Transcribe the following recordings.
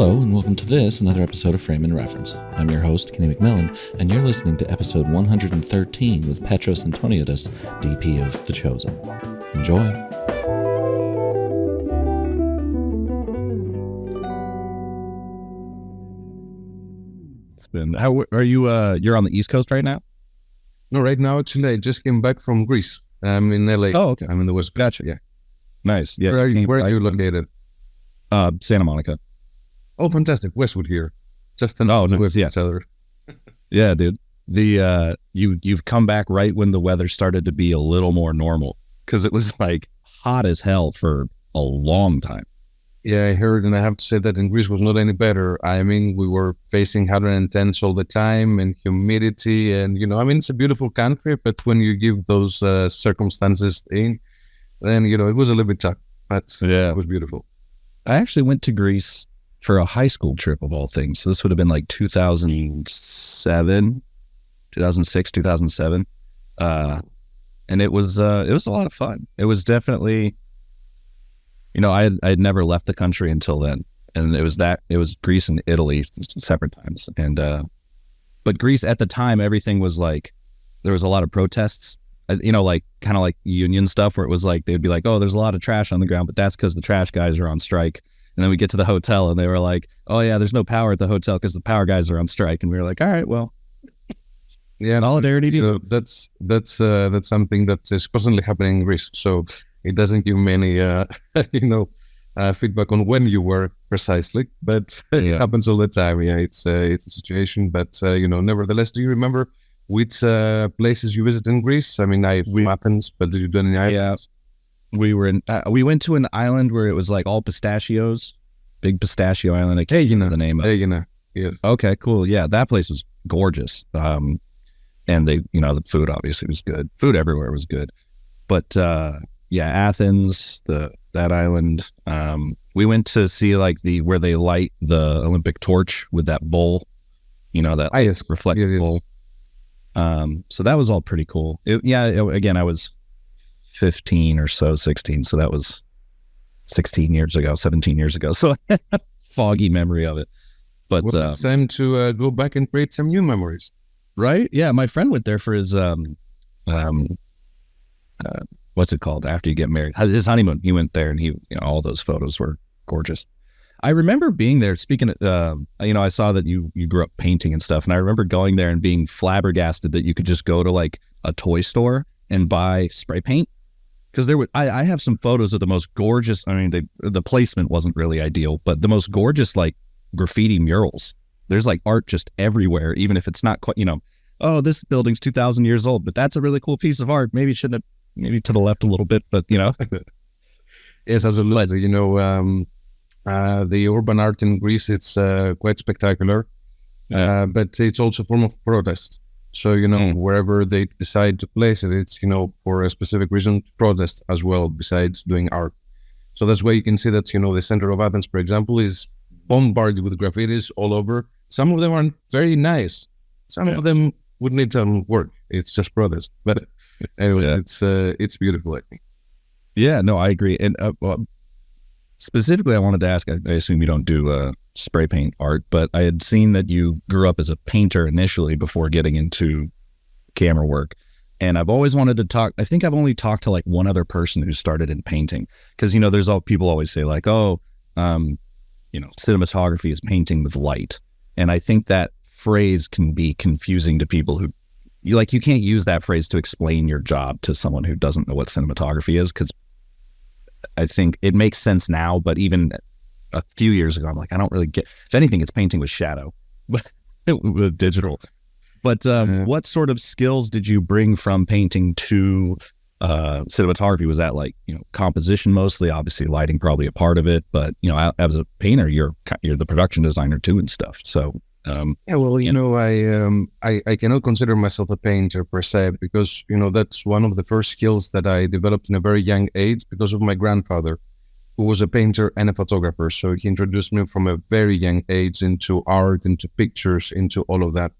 Hello, and welcome to this, another episode of Frame and Reference. I'm your host, Kenny McMillan, and you're listening to episode 113 with Petros Antoniadis, DP of The Chosen. Enjoy. It's been, how are you, you're on the East Coast right now? No, right now, actually, I just came back from Greece. I'm in LA. Oh, okay. I'm in the West Coast. Gotcha. Yeah. Nice. Yeah. Where are you located? Santa Monica. Oh, fantastic. Westwood here. Just an nice. Yeah. each other. Yeah, dude. You've come back right when the weather started to be a little more normal, because it was like hot as hell for a long time. Yeah, I heard, and I have to say that in Greece was not any better. I mean, we were facing 110s all the time and humidity, and it's a beautiful country, but when you give those circumstances in, then it was a little bit tough. But yeah, it was beautiful. I actually went to Greece for a high school trip of all things. So this would have been like 2007, 2006, 2007. And it was a lot of fun. It was definitely, I had never left the country until then. And it was Greece and Italy separate times. And, but Greece at the time, everything was like, there was a lot of protests, like kind of like union stuff where it was like, they'd be like, oh, there's a lot of trash on the ground, but that's because the trash guys are on strike. And then we get to the hotel and they were like, oh yeah, there's no power at the hotel because the power guys are on strike. And we were like, all right, well, yeah, solidarity. That's something that is constantly happening in Greece. So it doesn't give me any, feedback on when you were precisely, but it happens all the time. Yeah, it's a situation, but nevertheless, do you remember which places you visited in Greece? I mean, Athens, but did you do any islands? We went to an island where it was like all pistachios, big pistachio island. I can't remember the name of it. Aegina, yes. Okay, cool. Yeah, that place was gorgeous. And they, the food obviously was good. Food everywhere was good. But Athens, that island. We went to see like where they light the Olympic torch with that bowl, that reflective bowl. So that was all pretty cool. Again, I was 15 or so, 16. So that was 17 years ago. So foggy memory of it. But it's time to go back and create some new memories. Right? Yeah. My friend went there for his, what's it called? After you get married, his honeymoon. He went there and all those photos were gorgeous. I remember being there. Speaking of, I saw that you grew up painting and stuff. And I remember going there and being flabbergasted that you could just go to like a toy store and buy spray paint. Because I have some photos of the most gorgeous, the placement wasn't really ideal, but the most gorgeous like graffiti murals. There's like art just everywhere, even if it's not quite, oh, this building's 2,000 years old, but that's a really cool piece of art. Maybe to the left a little bit, but Yes, absolutely. The urban art in Greece, it's quite spectacular, but it's also a form of protest. So, wherever they decide to place it, it's, for a specific reason to protest as well, besides doing art. So that's why you can see that, the center of Athens, for example, is bombarded with graffitis all over. Some of them aren't very nice. Some of them would need some work. It's just protest. But anyway, it's beautiful, I think. Yeah, no, I agree. And specifically, I wanted to ask, I assume you don't do spray paint art, but I had seen that you grew up as a painter initially before getting into camera work. And I've always wanted to talk, I think I've only talked to like one other person who started in painting. Because, there's people always say like, cinematography is painting with light. And I think that phrase can be confusing to people who, you can't use that phrase to explain your job to someone who doesn't know what cinematography is, because I think it makes sense now, but even a few years ago, I'm like, I don't really get, if anything, it's painting with shadow, with digital. But what sort of skills did you bring from painting to cinematography? Was that like, composition mostly? Obviously lighting probably a part of it, but as a painter, you're the production designer too and stuff. So I cannot consider myself a painter per se, because that's one of the first skills that I developed in a very young age because of my grandfather, who was a painter and a photographer. So he introduced me from a very young age into art, into pictures, into all of that.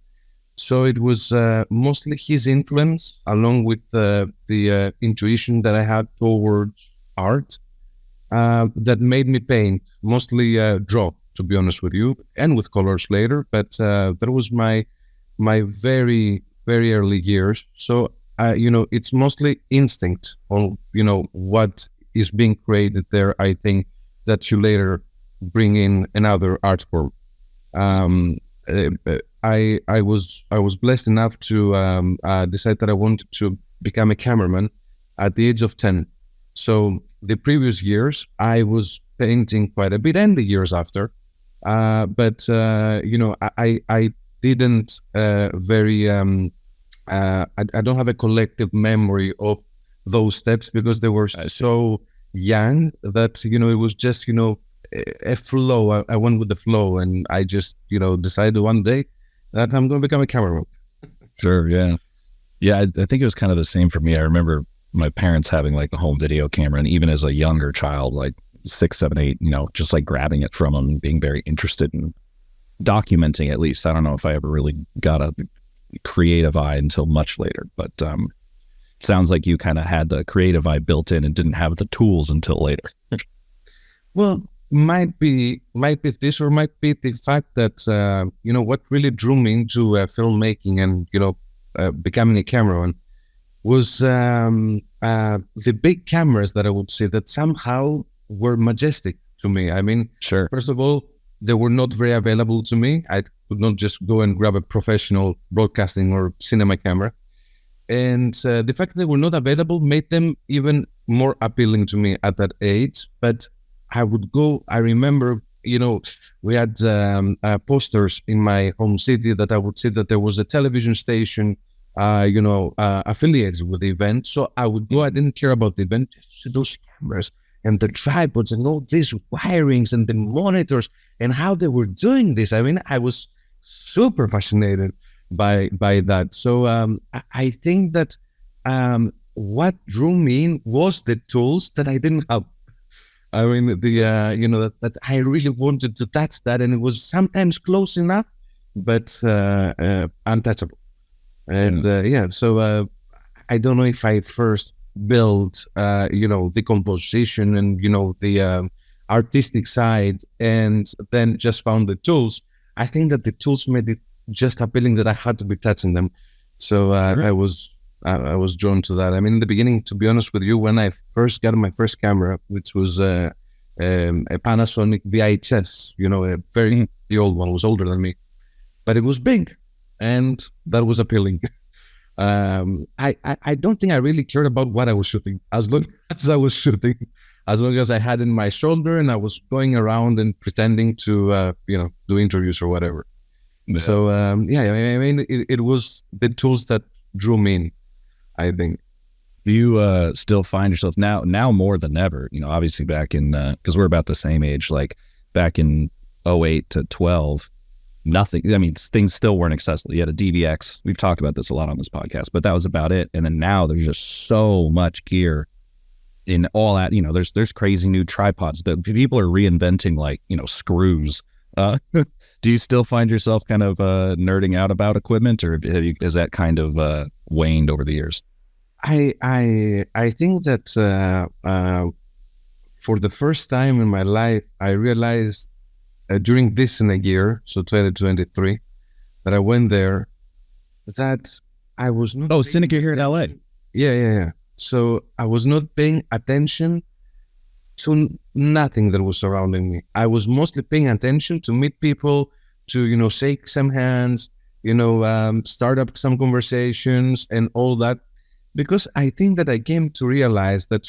So it was mostly his influence, along with the intuition that I had towards art, that made me paint, mostly draw. to be honest with you, and with colors later. But that was my very, very early years. So, it's mostly instinct on, what is being created there. I think that you later bring in another art form. I was blessed enough to decide that I wanted to become a cameraman at the age of 10. So the previous years I was painting quite a bit, and the years after, but I didn't I don't have a collective memory of those steps because they were so young that it was just a flow. I went with the flow, and I just decided one day that I'm going to become a cameraman. Sure, yeah. I think it was kind of the same for me. I remember my parents having like a home video camera, and even as a younger child, like 6, 7, 8, just like grabbing it from them and being very interested in documenting. At least I don't know if I ever really got a creative eye until much later, but sounds like you kind of had the creative eye built in and didn't have the tools until later. Well, might be this, or might be the fact that what really drew me into filmmaking and becoming a cameraman was the big cameras that I would say that somehow were majestic to me. I mean, sure. First of all, they were not very available to me. I could not just go and grab a professional broadcasting or cinema camera. And the fact that they were not available made them even more appealing to me at that age. But I would go, I remember, we had posters in my home city that I would see that there was a television station, affiliated with the event. So I would go, I didn't care about the event, just to see those cameras and the tripods and all these wirings and the monitors and how they were doing this. I mean, I was super fascinated by that. So I think that what drew me in was the tools that I didn't have. I mean, that I really wanted to touch that, and it was sometimes close enough, but untouchable. And so I don't know if I first built, the composition and the artistic side, and then just found the tools. I think that the tools made it just appealing that I had to be touching them. So sure. I was drawn to that. I mean, in the beginning, to be honest with you, when I first got my first camera, which was a Panasonic VHS, a very old one, was older than me, but it was big, and that was appealing. I don't think I really cared about what I was shooting, as long as I was shooting, as long as I had in my shoulder and I was going around and pretending to, do interviews or whatever. Yeah. So, I mean, it was the tools that drew me in, I think. Do you still find yourself now more than ever, obviously back in, because we're about the same age, like back in 08 to 12, nothing, I mean, things still weren't accessible. You had a DVX. We've talked about this a lot on this podcast, but that was about it. And then now there's just so much gear in all that, there's crazy new tripods that people are reinventing, like, screws. Do you still find yourself kind of nerding out about equipment, or has that kind of waned over the years? I think that for the first time in my life, I realized during this in a year, so 2023, that I went there, that I was not... Oh, Cineca here in LA. Yeah. So I was not paying attention to nothing that was surrounding me. I was mostly paying attention to meet people, to, shake some hands, start up some conversations and all that. Because I think that I came to realize that,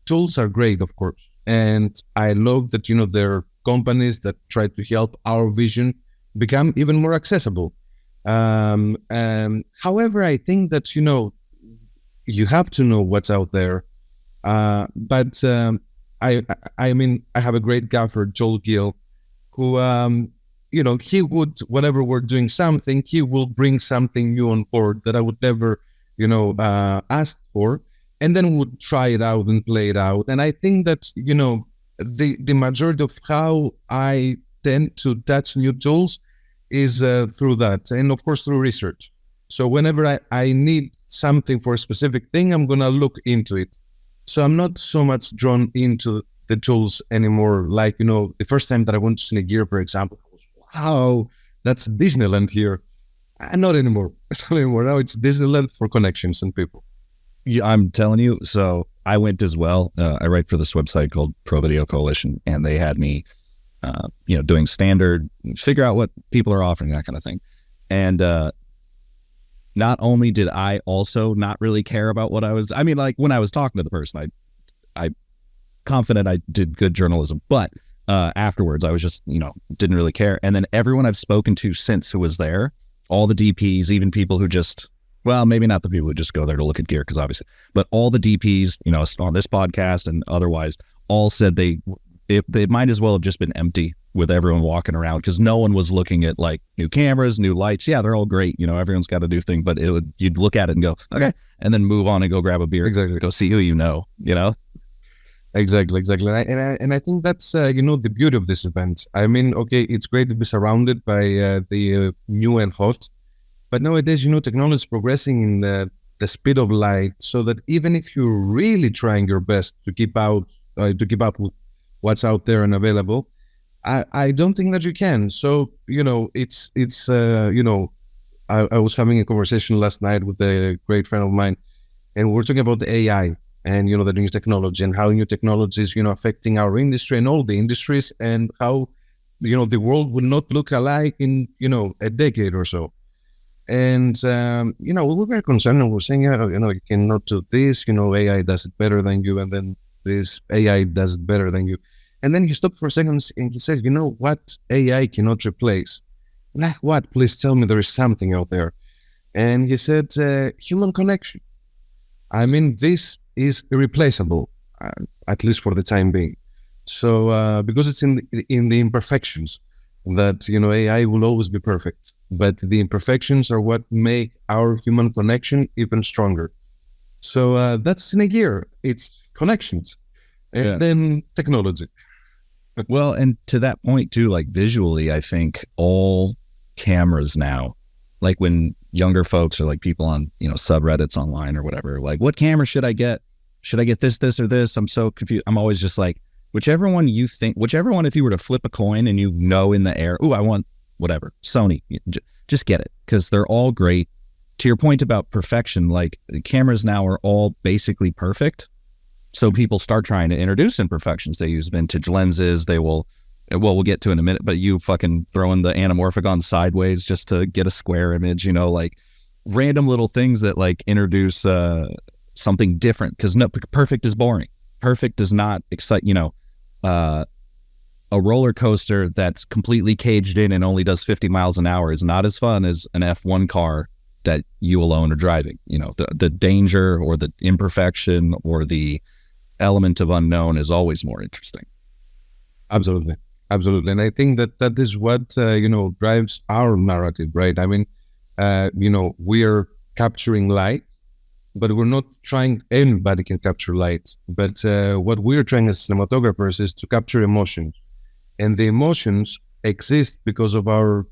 tools are great, of course. And I love that, there are companies that try to help our vision become even more accessible. However, I think that, you have to know what's out there. But I mean, I have a great gaffer, Joel Gill, who, he would, whenever we're doing something, he will bring something new on board that I would never, asked for, and then would try it out and play it out. And I think that, the majority of how I tend to touch new tools is through that. And of course, through research. So whenever I need something for a specific thing, I'm going to look into it. So I'm not so much drawn into the tools anymore. Like, the first time that I went to Cinegear, for example, I was, wow, that's Disneyland here. Not anymore. Not anymore. Now it's Disneyland for connections and people. Yeah, I'm telling you. So I went as well. I write for this website called ProVideo Coalition, and they had me, doing standard, figure out what people are offering, that kind of thing. And not only did I also not really care about what like when I was talking to the person, I confident I did good journalism, but afterwards I was just, didn't really care. And then everyone I've spoken to since who was there, all the DPs, even people who just, well, maybe not the people who just go there to look at gear, because obviously, but all the DPs, on this podcast and otherwise, all said they might as well have just been empty with everyone walking around, because no one was looking at like new cameras, new lights. Yeah, they're all great. Everyone's got a new thing, but you'd look at it and go, okay, and then move on and go grab a beer. Exactly. Go see who you know. Exactly. And I think that's, the beauty of this event. I mean, okay, it's great to be surrounded by the new and hot, but nowadays, technology is progressing in the speed of light, so that even if you're really trying your best to keep up with what's out there and available, I don't think that you can. So, I was having a conversation last night with a great friend of mine, and we're talking about the AI and, the new technology and how new technology is, affecting our industry and all the industries, and how, the world will not look alike in, a decade or so. And, we were very concerned, and we're saying, you cannot do this, AI does it better than you, and then this AI does it better than you. And then he stopped for a second and he said, what AI cannot replace? Like what? Please tell me there is something out there. And he said, human connection. I mean, this is irreplaceable, at least for the time being. So, because it's in the imperfections that, AI will always be perfect. But the imperfections are what make our human connection even stronger. So that's Cinegear. It's connections. And then technology. Well, and to that point too, like visually, I think all cameras now, like when younger folks or like people on, subreddits online or whatever, like what camera should I get? Should I get this, or this? I'm so confused. I'm always just like, whichever one, if you were to flip a coin and in the air, I want whatever, Sony, just get it, because they're all great. To your point about perfection, like the cameras now are all basically perfect. So people start trying to introduce imperfections. They use vintage lenses. We'll get to in a minute, but you fucking throwing the anamorphic on sideways just to get a square image, like random little things that like introduce something different, because no, perfect is boring. Perfect does not excite, a roller coaster that's completely caged in and only does 50 miles an hour is not as fun as an F1 car that you alone are driving. The danger or the imperfection or the element of unknown is always more interesting. Absolutely. And I think that is what, drives our narrative, right? I mean, we are capturing light, but we're not trying, anybody can capture light. But what we're trying as cinematographers is to capture emotions. And the emotions exist because of our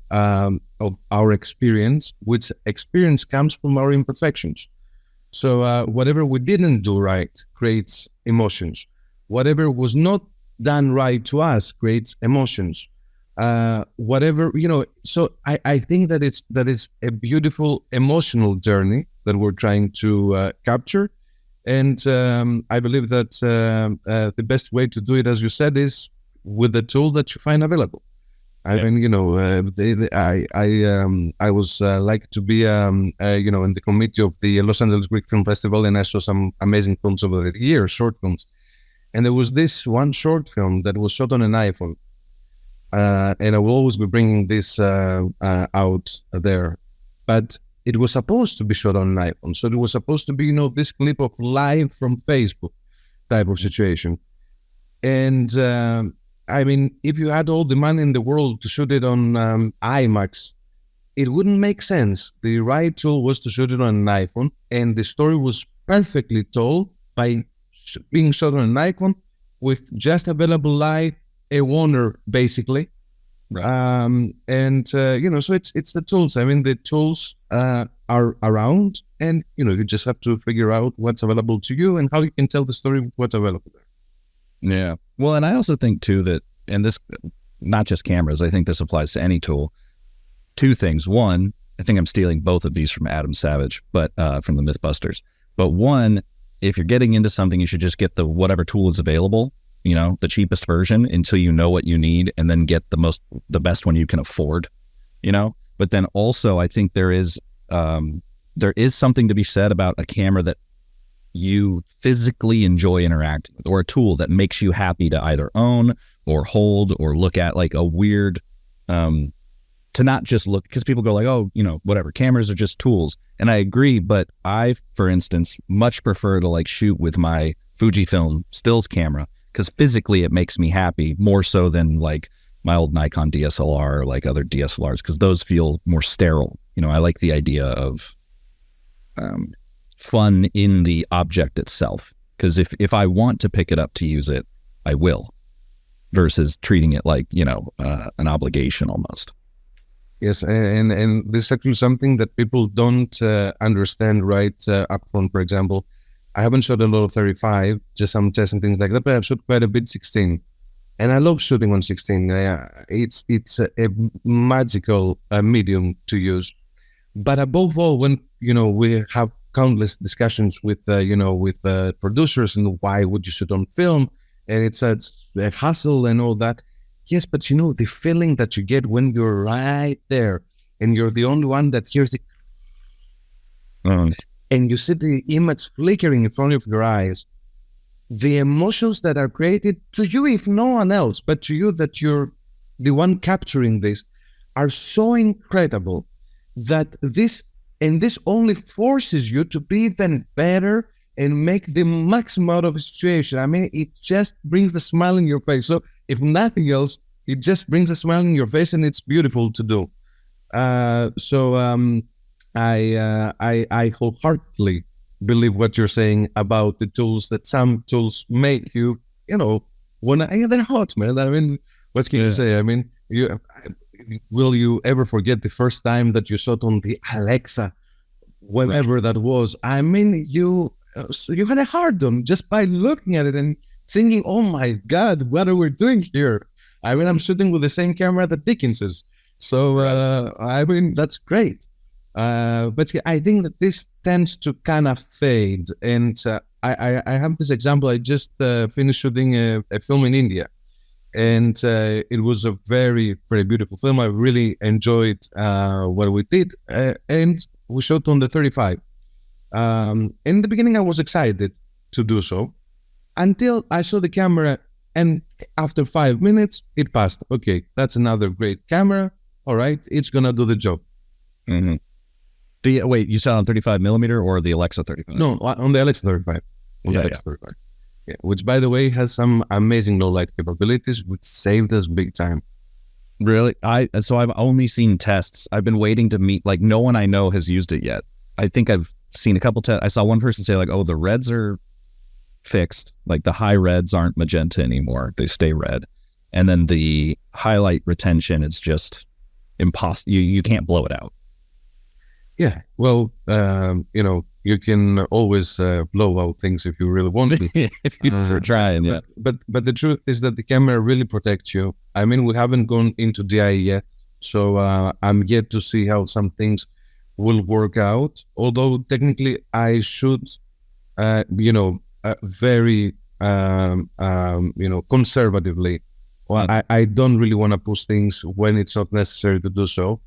experience, which experience comes from our imperfections. So whatever we didn't do right creates emotions. Whatever was not done right to us creates emotions. Whatever, so I think that is a beautiful emotional journey that we're trying to capture. And I believe that the best way to do it, as you said, is with the tool that you find available. I mean, I was like to be, in the committee of the Los Angeles Greek Film Festival, and I saw some amazing films over the years, short films. And there was this one short film that was shot on an iPhone. And I will always be bringing this out there. But it was supposed to be shot on an iPhone. So it was supposed to be, this clip of live from Facebook type of situation. And I mean, if you had all the money in the world to shoot it on IMAX, it wouldn't make sense. The right tool was to shoot it on an iPhone, and the story was perfectly told by being shot on an iPhone with just available light, a Warner, basically. Right. So it's the tools. I mean, the tools are around, and, you just have to figure out what's available to you and how you can tell the story with what's available there. Yeah. Well, and I also think too that, and this, not just cameras, I think this applies to any tool. Two things. One, I think I'm stealing both of these from Adam Savage, but from the Mythbusters. But one, if you're getting into something, you should just get the whatever tool is available, you know, the cheapest version until you know what you need, and then get the best one you can afford, you know. But then also, I think there is something to be said about a camera that you physically enjoy interacting with, or a tool that makes you happy to either own or hold or look at, like a weird, to not just look, because people go like, oh, you know, whatever, cameras are just tools. And I agree, but I, for instance, much prefer to like shoot with my Fujifilm stills camera, because physically it makes me happy more so than like my old Nikon DSLR or like other DSLRs, because those feel more sterile. You know, I like the idea of fun in the object itself, because if I want to pick it up to use it, I will, versus treating it like, you know, an obligation almost. Yes, and this is actually something that people don't understand right up front. For example, I haven't shot a lot of 35, just some tests and things like that, but I've shot quite a bit 16. And I love shooting on 16. It's a magical medium to use. But above all, when, you know, we have countless discussions with, with producers and why would you shoot on film? And it's a hassle and all that. Yes, but you know, the feeling that you get when you're right there and you're the only one that hears the... and you see the image flickering in front of your eyes, the emotions that are created to you, if no one else, but to you, that you're the one capturing this, are so incredible that this only forces you to be then better and make the maximum out of a situation. I mean, it just brings the smile in your face. So if nothing else, it just brings a smile in your face, and it's beautiful to do. I wholeheartedly believe what you're saying about the tools, that some tools make you, you know, they're hot, man. I mean, what can you say? I mean, will you ever forget the first time that you shot on the Alexa, whenever that was? I mean, you had a hard on just by looking at it and thinking, oh my God, what are we doing here? I mean, I'm shooting with the same camera that Dickens is. So, I mean, that's great. But I think that this tends to kind of fade. And I have this example. I just finished shooting a film in India. And it was a very, very beautiful film. I really enjoyed what we did. And we shot on the 35. In the beginning, I was excited to do so, until I saw the camera, and after 5 minutes, it passed. Okay, that's another great camera. All right, it's gonna do the job. Mm-hmm. Wait, you shot on 35 millimeter or the Alexa 35? No, on the Alexa 35. Alexa 35. Yeah, which, by the way, has some amazing low light capabilities, which saved us big time. Really? So I've only seen tests. I've been waiting to meet, like, no one I know has used it yet. I think I've seen a couple tests. I saw one person say like, oh, the reds are fixed. Like the high reds aren't magenta anymore. They stay red. And then the highlight retention, it's just impossible. You can't blow it out. Yeah. Well, you know, you can always blow out things if you really want to. If you're trying, yeah. But the truth is that the camera really protects you. I mean, we haven't gone into DI yet, so I'm yet to see how some things will work out. Although technically I should, very, conservatively. Well, I don't really want to push things when it's not necessary to do so.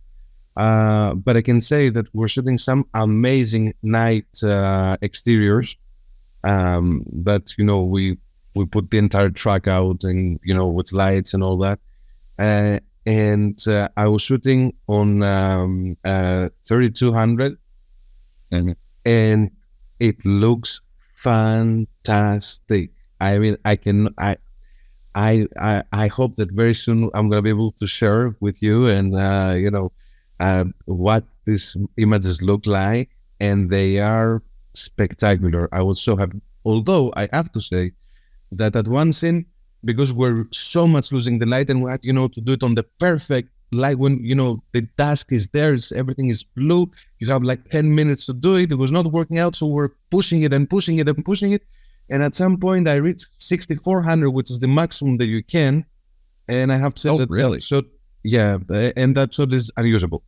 But I can say that we're shooting some amazing night exteriors that, you know, we put the entire track out and, you know, with lights and all that. And I was shooting on 3200 and it looks fantastic. I mean, I hope that very soon I'm going to be able to share with you and, what these images look like, and they are spectacular. I was so happy. Although I have to say that at one scene, because we're so much losing the light and we had, to do it on the perfect light when, the dusk is there, everything is blue. You have like 10 minutes to do it. It was not working out, so we're pushing it and pushing it and pushing it. And at some point, I reached 6400, which is the maximum that you can. And I have to say that shot, and that shot is unusable.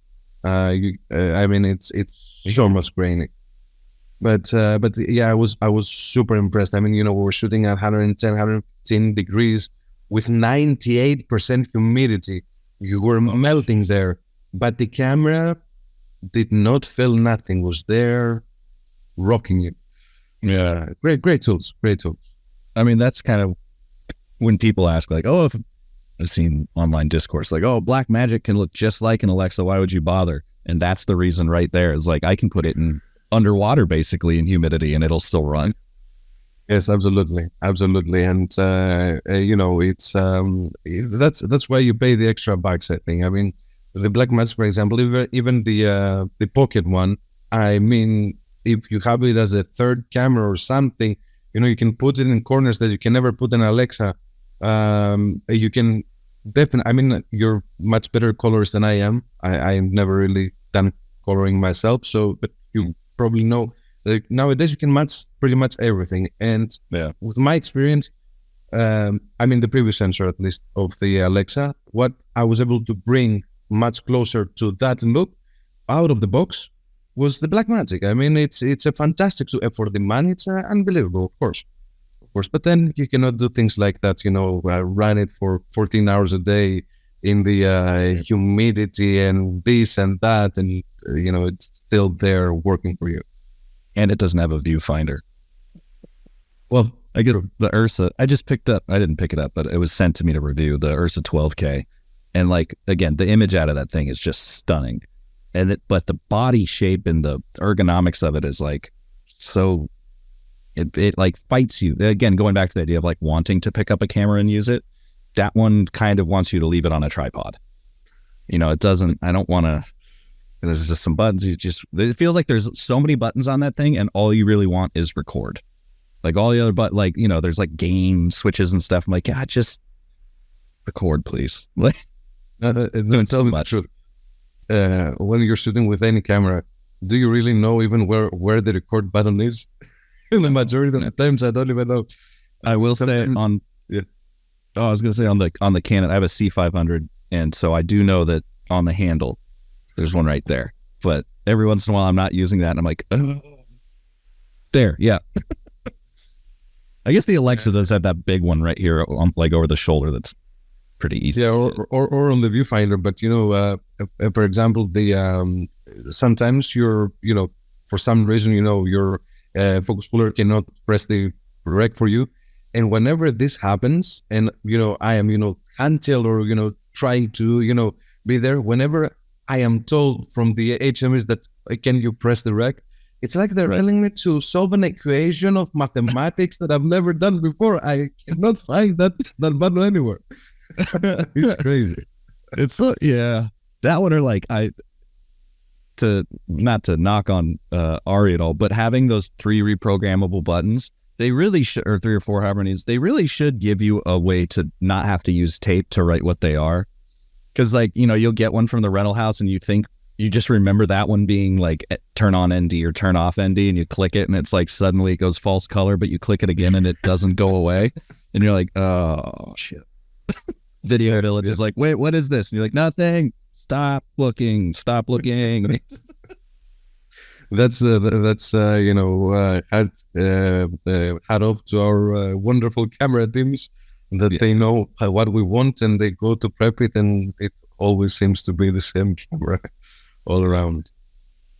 I mean, it's so much grainy. But yeah, I was super impressed. I mean, we were shooting at 110, 115 degrees with 98% humidity. You were melting there, but the camera did not feel nothing. Was there, rocking you. Yeah, great tools. I mean, that's kind of when people ask, like, oh, if I've seen online discourse, like, oh, Blackmagic can look just like an Alexa. Why would you bother? And that's the reason right there. Is like, I can put it in underwater basically in humidity and it'll still run. Yes, absolutely. And it's that's why you pay the extra bucks, I think. I mean, the Blackmagic, for example, even the Pocket one, I mean, if you have it as a third camera or something, you can put it in corners that you can never put in Alexa. You can definitely, I mean, you're much better colorist than I am. I've never really done coloring myself, but you probably know that nowadays you can match pretty much everything. And with my experience, I mean, the previous sensor, at least, of the Alexa, what I was able to bring much closer to that look out of the box was the Blackmagic. I mean, it's a fantastic tool. For the money, it's unbelievable, of course. But then you cannot do things like that, run it for 14 hours a day in the humidity and this and that, and, it's still there working for you. And it doesn't have a viewfinder. Well, I guess the Ursa, I didn't pick it up, but it was sent to me to review, the Ursa 12K. And like, again, the image out of that thing is just stunning. But the body shape and the ergonomics of it is like, so it like fights you. Again, going back to the idea of like wanting to pick up a camera and use it, that one kind of wants you to leave it on a tripod. It doesn't, I don't want to, there's just some buttons. It feels like there's so many buttons on that thing and all you really want is record. Like all the other, like, there's like gain switches and stuff. I'm like, yeah, just record, please. Like, don't tell me the truth. When you're shooting with any camera, do you really know even where the record button is? In the majority of the times, I don't even know. I will say on, I was going to say on the Canon, I have a C500, and so I do know that on the handle, there's one right there. But every once in a while, I'm not using that, and I'm like, oh, there, yeah. I guess the Alexa does have that big one right here, like over the shoulder. That's pretty easy. Yeah, or on the viewfinder. But for example, the sometimes you're for some reason your focus puller cannot press the rec for you, and whenever this happens, and I am handheld or trying to be there, whenever I am told from the HMS that can you press the rec, it's like they're telling me to solve an equation of mathematics that I've never done before. I cannot find that button anywhere. It's crazy. It's that one, or like not to knock on Ari at all, but having those 3 reprogrammable buttons, they really should, or 3 or 4, however many, they really should give you a way to not have to use tape to write what they are. Because like, you'll get one from the rental house and you think, you just remember that one being like turn on ND or turn off ND, and you click it and it's like suddenly it goes false color, but you click it again and it doesn't go away. And you're like, oh shit. Video Village is like, wait, what is this? And you're like, nothing. Stop looking. That's hat off to our wonderful camera teams that they know what we want, and they go to prep it, and it always seems to be the same camera all around.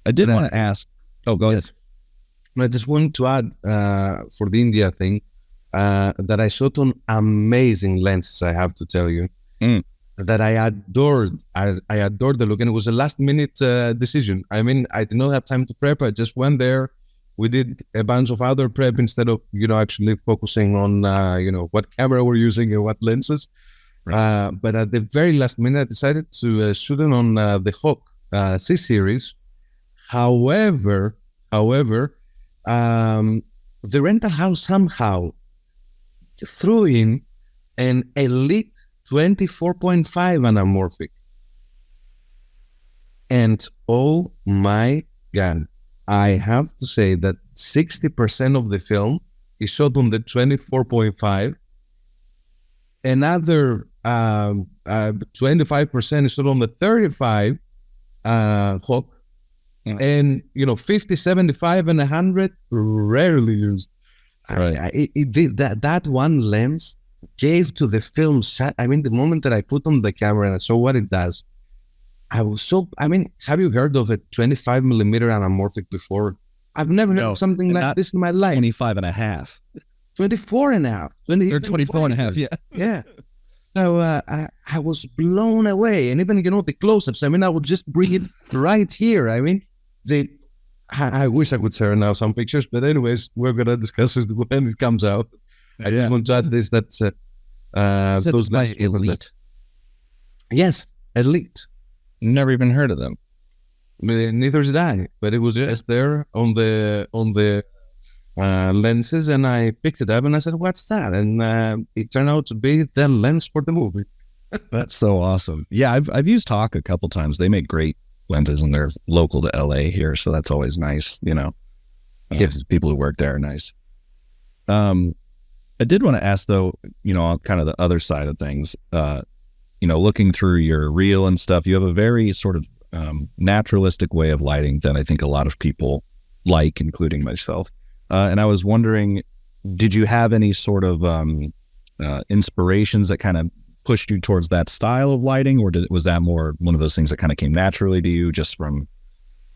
I did want to ask. Oh, go ahead. I just want to add for the India thing that I shot on amazing lenses. I have to tell you that I adored. I adored the look, and it was a last minute decision. I mean, I did not have time to prep. I just went there. We did a bunch of other prep instead of actually focusing on what camera we're using and what lenses. Right. But at the very last minute, I decided to shoot it on the Hawk C series. However, the rental house somehow threw in an Elite 24.5 anamorphic. And oh my God, I have to say that 60% of the film is shot on the 24.5. Another 25% is shot on the 35 Hawk. And 50, 75, and 100 rarely used. Right. That one lens gave to the film. The moment that I put on the camera and I saw what it does, have you heard of a 25 millimeter anamorphic before? I've never heard of something like this in my life. 25 and a half. 24 and a half. Or 24 and a half, yeah. Yeah. So I was blown away. And even, the close-ups, I would just bring it right here. I wish I could share now some pictures, but anyways, we're going to discuss it when it comes out. I just want to add this, that those by Elite. Yes, Elite. Never even heard of them. Neither did I, but it was just there on the lenses, and I picked it up and I said, "What's that?" And it turned out to be the lens for the movie. That's so awesome. Yeah, I've used Hawk a couple times. They make great lenses, and they're local to LA here, so that's always nice. Yes. People who work there are nice. I did want to ask though, on kind of the other side of things. Looking through your reel and stuff, you have a very sort of naturalistic way of lighting that I think a lot of people like, including myself. And I was wondering, did you have any sort of inspirations that kind of pushed you towards that style of lighting, or was that more one of those things that kind of came naturally to you just from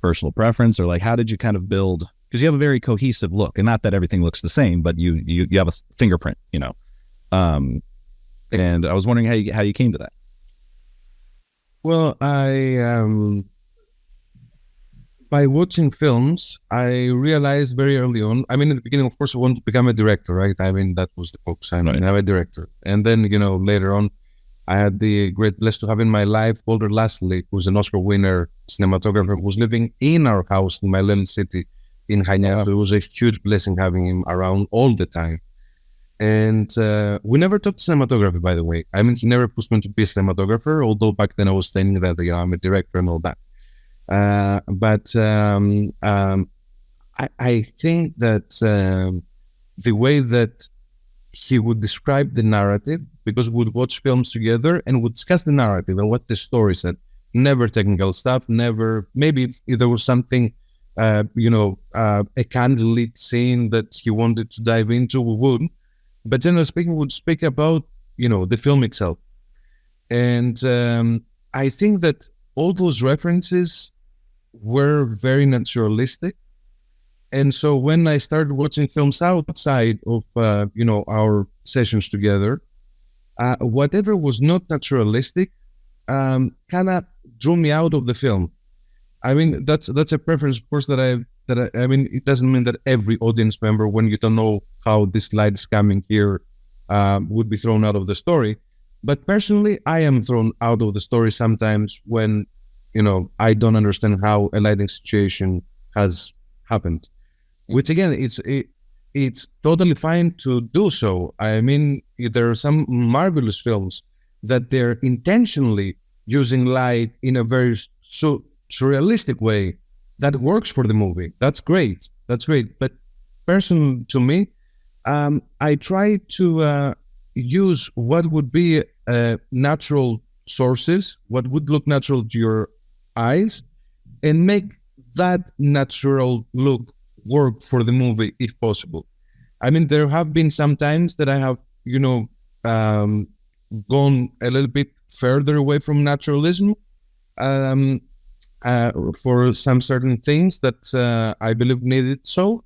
personal preference, or like how did you kind of build? Because you have a very cohesive look, and not that everything looks the same, but you have a fingerprint, And I was wondering how you came to that. Well, by watching films, I realized very early on. In the beginning, of course, I wanted to become a director, right? That was the focus. I'm a director, and then later on, I had the great blessing to have in my life Walter Lassley, who's an Oscar winner cinematographer, who was living in our house in my little city in Hainia. So it was a huge blessing having him around all the time. And we never talked cinematography, by the way. He never pushed me to be a cinematographer, although back then I was saying that I'm a director and all that. But I think that the way that he would describe the narrative, because we would watch films together and would discuss the narrative and what the story said. Never technical stuff, never, maybe if there was something, a candlelit scene that he wanted to dive into, we would. But generally speaking, we would speak about, the film itself. And I think that all those references were very naturalistic. And so when I started watching films outside of, our sessions together, whatever was not naturalistic kind of drew me out of the film. That's a preference, of course, it doesn't mean that every audience member, when you don't know how this light is coming here, would be thrown out of the story. But personally, I am thrown out of the story sometimes when, I don't understand how a lighting situation has happened. Which again, it's totally fine to do so. There are some marvelous films that they're intentionally using light in a very surrealistic way that works for the movie. That's great. But personally to me, I try to use what would be natural sources, what would look natural to your eyes, and make that natural look work for the movie if possible. There have been some times that I have, gone a little bit further away from naturalism for some certain things that I believe needed so.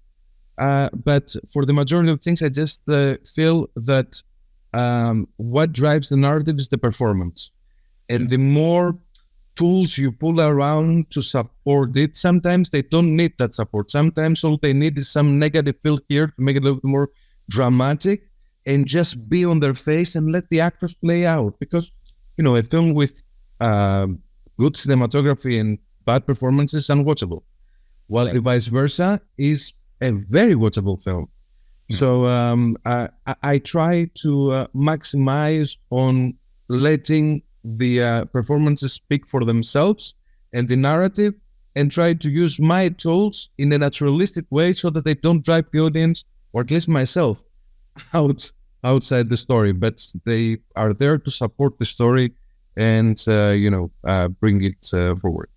But for the majority of things, I just feel that what drives the narrative is the performance. And the more tools you pull around to support it, sometimes they don't need that support. Sometimes all they need is some negative fill here to make it a little bit more dramatic, and just be on their face and let the actors play out. Because, a film with good cinematography and bad performances is unwatchable, while the vice versa is a very watchable film. So I try to maximize on letting the performances speak for themselves and the narrative, and try to use my tools in a naturalistic way so that they don't drive the audience or at least myself, outside the story, but they are there to support the story and bring it forward.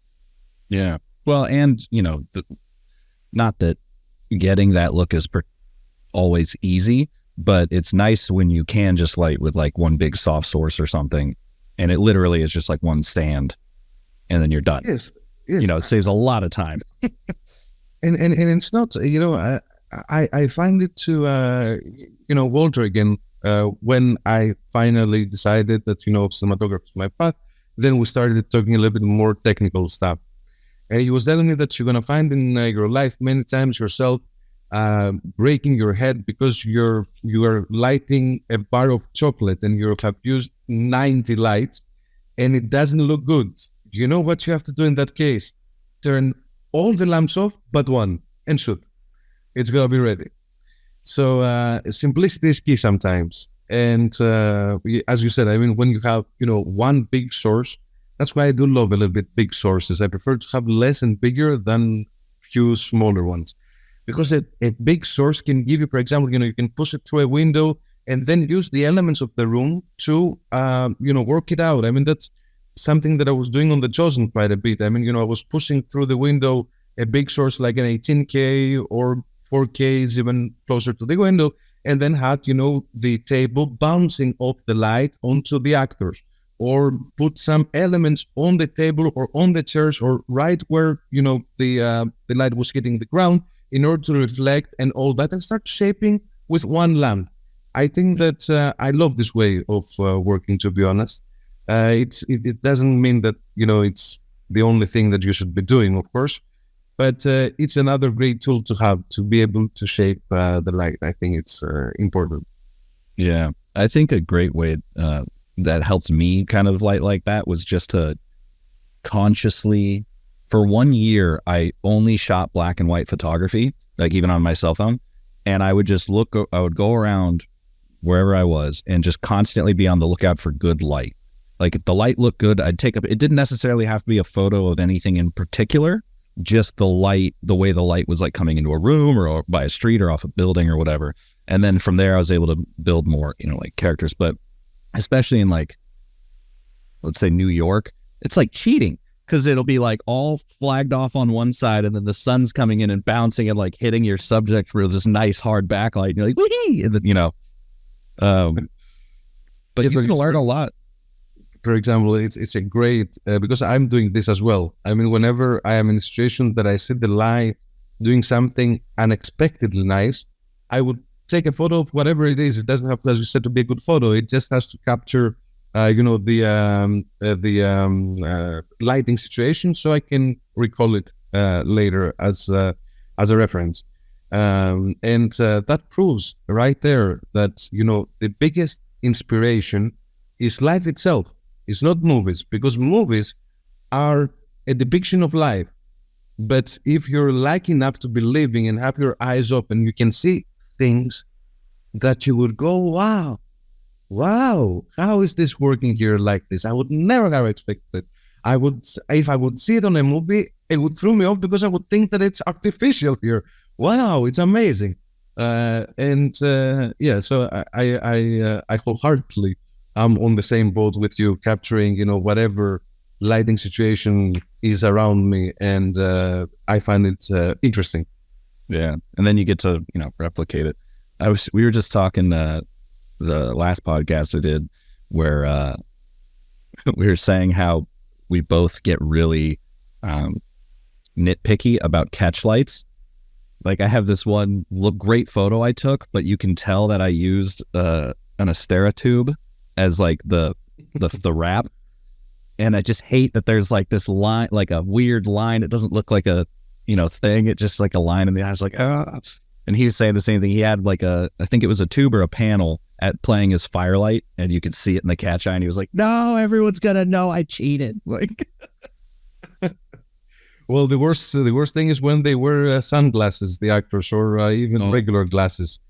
Yeah. Well, and not that getting that look is always easy, but it's nice when you can just light with like one big soft source or something, and it literally is just like one stand, and then you're done. Yes. It saves a lot of time. and it's not, I find it to, Walter again, when I finally decided that, cinematography is my path, then we started talking a little bit more technical stuff. And he was telling me that you're going to find in your life many times yourself breaking your head because you are lighting a bar of chocolate and you have used 90 lights and it doesn't look good. You know what you have to do in that case? Turn all the lamps off but one and shoot. It's going to be ready. So simplicity is key sometimes. And as you said, I mean, when you have, one big source, that's why I do love a little bit big sources. I prefer to have less and bigger than few smaller ones. Because a big source can give you, for example, you can push it through a window and then use the elements of the room to, work it out. I mean, that's something that I was doing on The Chosen quite a bit. I mean, I was pushing through the window a big source like an 18K or 4K is even closer to the window, and then had, the table bouncing off the light onto the actors, or put some elements on the table or on the chairs or right where, the light was hitting the ground in order to reflect and all that, and start shaping with one lamp. I think that I love this way of working, to be honest. It doesn't mean that, it's the only thing that you should be doing, of course, but it's another great tool to have to be able to shape the light. I think it's important. Yeah. I think a great way that helped me kind of light like that was just to consciously, for 1 year, I only shot black and white photography, like even on my cell phone. And I would just I would go around wherever I was and just constantly be on the lookout for good light. Like if the light looked good, I'd take it didn't necessarily have to be a photo of anything in particular, just the light, the way the light was like coming into a room or by a street or off a building or whatever. And then from there, I was able to build more, like characters. But especially in like, let's say New York, it's like cheating because it'll be like all flagged off on one side and then the sun's coming in and bouncing and like hitting your subject with this nice hard backlight. And you're like, wee! And then, but you can learn a lot. For example, it's a great, because I'm doing this as well. I mean, whenever I am in a situation that I see the light doing something unexpectedly nice, I would take a photo of whatever it is. It doesn't have, as you said, to be a good photo. It just has to capture, the lighting situation, so I can recall it later as a reference. And that proves right there that, the biggest inspiration is life itself. It's not movies, because movies are a depiction of life. But if you're lucky enough to be living and have your eyes open, you can see things that you would go, wow, how is this working here like this? I would never have expected. If I would see it on a movie, it would throw me off because I would think that it's artificial here. Wow, it's amazing. So I wholeheartedly I'm on the same boat with you, capturing, whatever lighting situation is around me, and I find it interesting. Yeah, and then you get to, replicate it. We were just talking the last podcast I did where we were saying how we both get really nitpicky about catch lights. Like I have this one great photo I took, but you can tell that I used an Astera tube as like the wrap, and I just hate that there's like this line, like a weird line. It doesn't look like a thing. It's just like a line in the eye. I was like, ah. And he was saying the same thing. He had like I think it was a tube or a panel at playing his firelight, and you could see it in the catch eye. And he was like, no, everyone's gonna know I cheated. Like, well, the worst thing is when they wear sunglasses, the actors, or even regular glasses.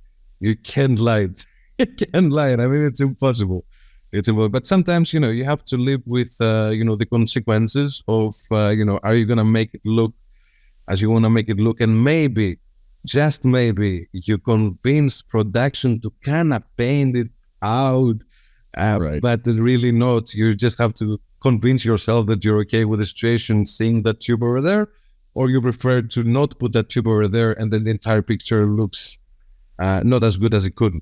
You can't light. You can't light. I mean, it's impossible. But sometimes, you have to live with, the consequences of, are you going to make it look as you want to make it look? And maybe just maybe you convince production to kind of paint it out, Right. but really not. You just have to convince yourself that you're okay with the situation, seeing that tube over there, or you prefer to not put that tube over there, and then the entire picture looks not as good as it could.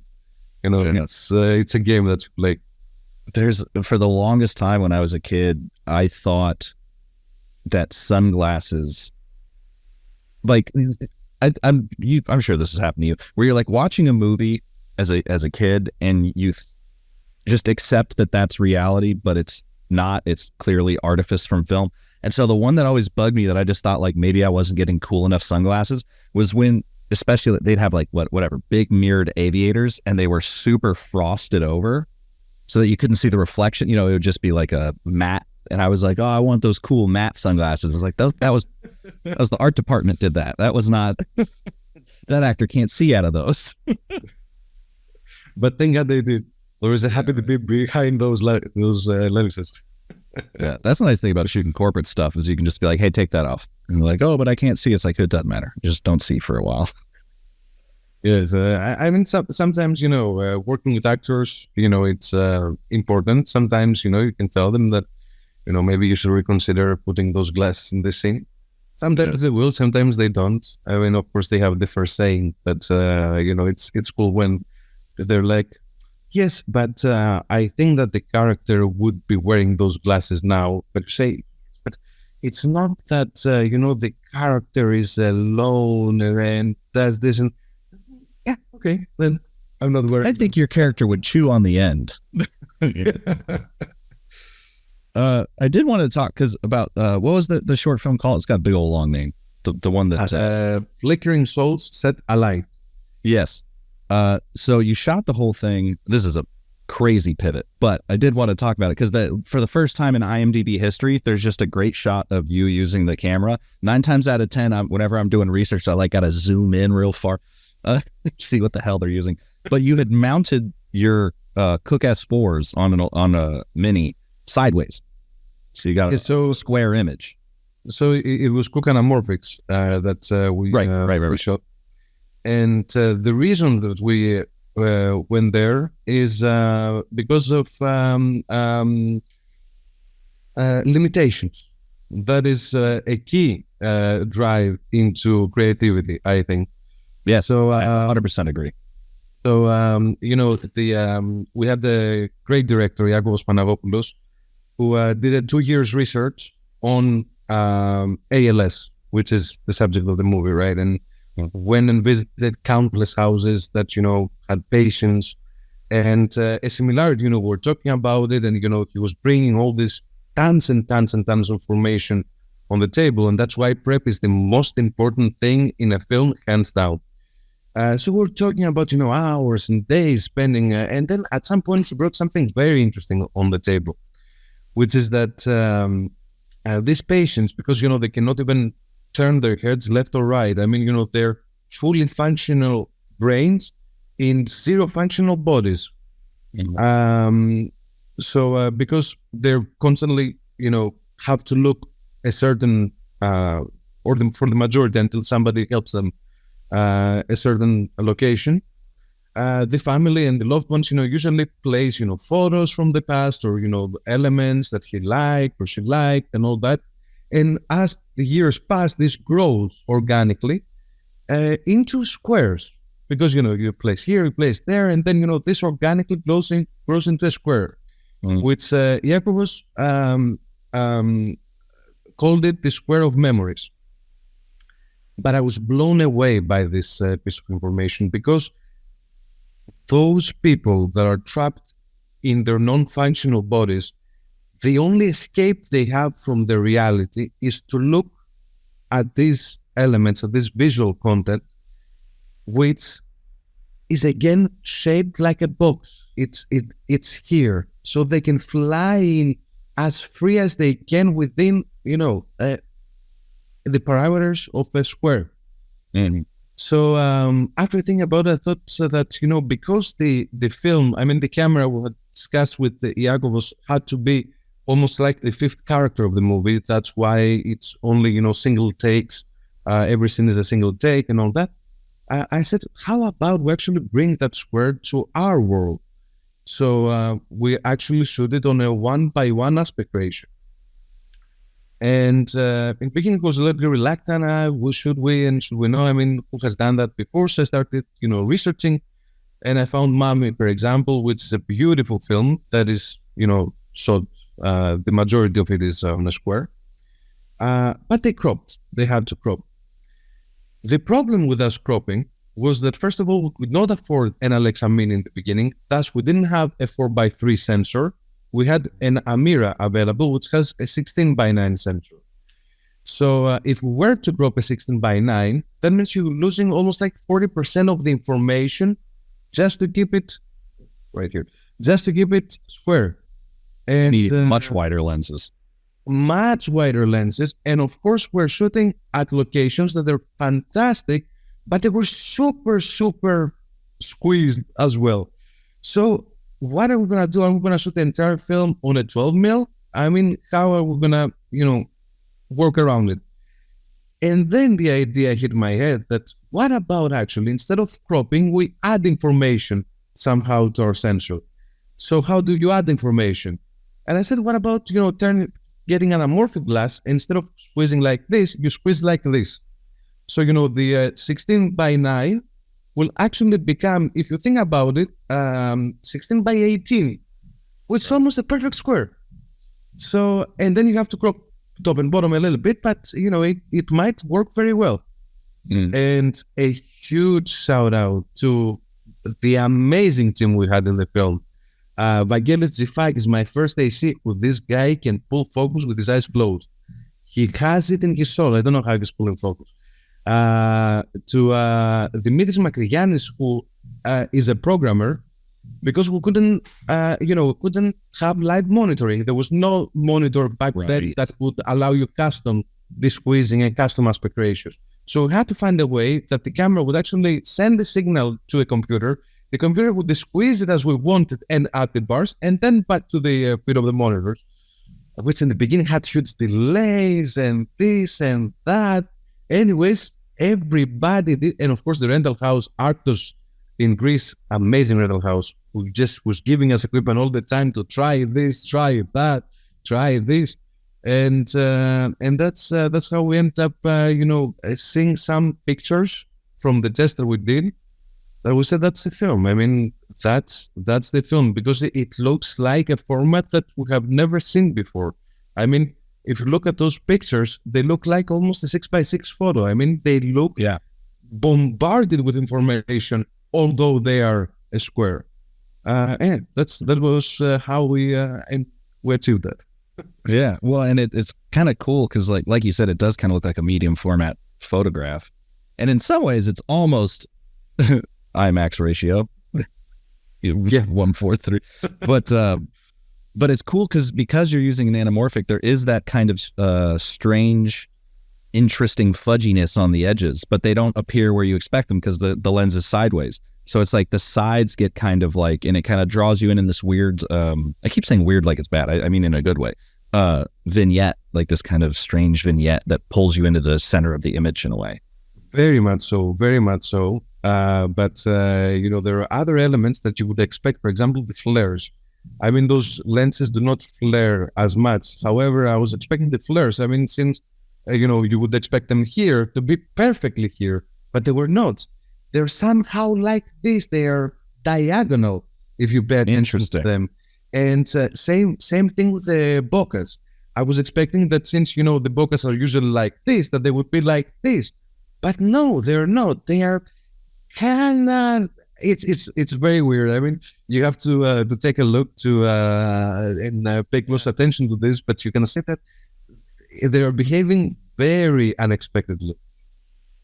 It's a game that you play. For the longest time when I was a kid, I thought that sunglasses, like, I'm sure this has happened to you, where you're like watching a movie as a kid and you just accept that that's reality, but it's not. It's clearly artifice from film. And so the one that always bugged me that I just thought like maybe I wasn't getting cool enough sunglasses was when, especially they'd have like whatever big mirrored aviators and they were super frosted over so that you couldn't see the reflection. It would just be like a matte. And I was like, oh, I want those cool matte sunglasses. I was like, that was the art department did that. That was not, that actor can't see out of those. But thank God they did. There was a happy to be behind those lenses. Yeah, that's the nice thing about shooting corporate stuff is you can just be like, hey, take that off. And they're like, oh, but I can't see. It's like, it doesn't matter. Just don't see for a while. Yes, I mean, sometimes, working with actors, it's important. Sometimes, you can tell them that, maybe you should reconsider putting those glasses in the scene. Sometimes they will, sometimes they don't. I mean, of course, they have the first saying, but, it's cool when they're like, yes, but I think that the character would be wearing those glasses now. But it's not that, the character is alone and does this. And yeah, okay, then I'm not wearing. I think your character would chew on the end. I did want to talk about, what was the short film called? It's got a big old long name. The one that... Flickering Souls Set Alight. Yes. So you shot the whole thing. This is a crazy pivot, but I did want to talk about it because for the first time in IMDb history, there's just a great shot of you using the camera. 9 times out of 10, whenever I'm doing research, I got to zoom in real far, see what the hell they're using. But you had mounted your Cook S4s on a Mini sideways, so you got a square image. So it was Cook Anamorphics that we shot. And the reason that we went there is because of limitations. That is a key drive into creativity, I think. Yeah, so I 100% agree. So, we had the great director, Iakobos Panagopoulos, who did a 2 years research on ALS, which is the subject of the movie, right? And went and visited countless houses that, had patients. And a similarity, we're talking about it. And, he was bringing all this tons and tons and tons of information on the table. And that's why prep is the most important thing in a film, hands down. So we're talking about, hours and days spending. And then at some point, he brought something very interesting on the table, which is that these patients, because, they cannot even turn their heads left or right. I mean, they're fully functional brains in zero functional bodies. Mm-hmm. So because they're constantly, have to look a certain, for the majority until somebody helps them a certain location, the family and the loved ones, usually place, photos from the past or, elements that he liked or she liked and all that. And as the years pass, this grows organically into squares because, you place here, you place there, and then, this organically grows into a square, which Iakobos called it the square of memories. But I was blown away by this piece of information because those people that are trapped in their non-functional bodies, the only escape they have from the reality is to look at these elements, at this visual content, which is again shaped like a box. It's here, so they can fly in as free as they can within, the parameters of a square. Mm-hmm. So after thinking about it, I thought that, because the film, the camera we had discussed with the Iakobos had to be almost like the fifth character of the movie. That's why it's only, single takes. Every scene is a single take and all that. I said, how about we actually bring that square to our world? So we actually shoot it on a 1:1 aspect ratio. And in the beginning, it was a little bit reluctant. Should we know? I mean, who has done that before? So I started, researching, and I found Mummy, for example, which is a beautiful film that is, shot. The majority of it is on a square, but they cropped. They had to crop. The problem with us cropping was that, first of all, we could not afford an Alexa Mini in the beginning. Thus, we didn't have a 4:3 sensor. We had an Amira available, which has a 16:9 sensor. So if we were to crop a 16:9, that means you're losing almost like 40% of the information just to keep it right here, just to keep it square. And need much wider lenses. Much wider lenses. And of course, we're shooting at locations that are fantastic, but they were super, super squeezed as well. So what are we going to do? Are we going to shoot the entire film on a 12mm? I mean, how are we going to, work around it? And then the idea hit my head that what about actually, instead of cropping, we add information somehow to our sensor. So how do you add information? And I said, what about, getting anamorphic glass, instead of squeezing like this, you squeeze like this. So, the 16:9 will actually become, if you think about it, 16:18, which is almost a perfect square. So, and then you have to crop top and bottom a little bit, but, it might work very well. And a huge shout out to the amazing team we had in the film. Vangelis Zifak is my first AC who this guy can pull focus with his eyes closed. He has it in his soul. I don't know how he's pulling focus. To Dimitris Makrigiannis, who is a programmer, because we couldn't have live monitoring. There was no monitor back then that would allow you custom de-squeezing and custom aspect ratios. So we had to find a way that the camera would actually send the signal to a computer. The computer would squeeze it as we wanted and add the bars, and then back to the feed of the monitors, which in the beginning had huge delays and this and that. Anyways, everybody did, and of course the rental house, Arctos in Greece, amazing rental house, who just was giving us equipment all the time to try this, try that, try this. And that's how we ended up, seeing some pictures from the test that we did. That we said that's the film. I mean, that's the film, because it looks like a format that we have never seen before. I mean, if you look at those pictures, they look like almost a 6x6 photo. I mean, they look bombarded with information, although they are a square. And that was how we achieved that. Yeah, well, and it's kind of cool because, like you said, it does kind of look like a medium format photograph, and in some ways, it's almost IMAX ratio. 1:3, but it's cool because you're using an anamorphic. There is that kind of strange, interesting fudginess on the edges, but they don't appear where you expect them because the lens is sideways. So it's like the sides get kind of like, and it kind of draws you in this weird, I keep saying weird like it's bad. I mean in a good way. Vignette, like this kind of strange vignette that pulls you into the center of the image in a way. Very much so, very much so. But there are other elements that you would expect. For example, the flares. I mean, those lenses do not flare as much. However, I was expecting the flares. I mean, since, you would expect them here to be perfectly here, but they were not. They're somehow like this. They are diagonal, if you pay attention to them. And same thing with the bokehs. I was expecting that since, the bokehs are usually like this, that they would be like this. But no, they're not. They are kind of, it's very weird. I mean, you have to take a look and pay close attention to this, but you can see that they are behaving very unexpectedly.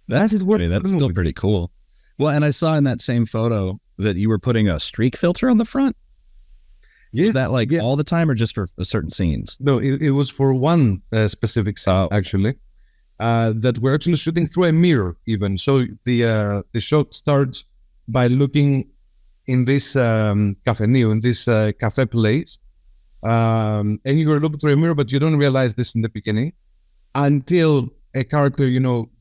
That's still pretty cool. Well, and I saw in that same photo that you were putting a streak filter on the front. Is that all the time or just for certain scenes? No, it was for one specific scene, actually, that we're actually shooting through a mirror even. So the shot starts by looking in this cafeneo, in this cafe place, and you're looking through a mirror, but you don't realize this in the beginning until a character,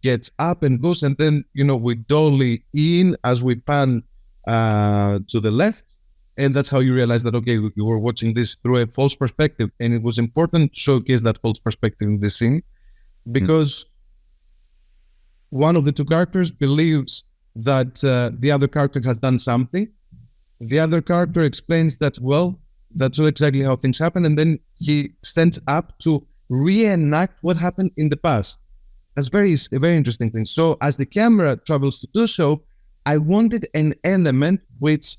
gets up and goes, and then, we dolly in as we pan to the left. And that's how you realize that, okay, you were watching this through a false perspective. And it was important to showcase that false perspective in this scene because one of the two characters believes that the other character has done something. The other character explains that, well, that's not exactly how things happen. And then he stands up to reenact what happened in the past. That's a very interesting thing. So as the camera travels to do so, I wanted an element which,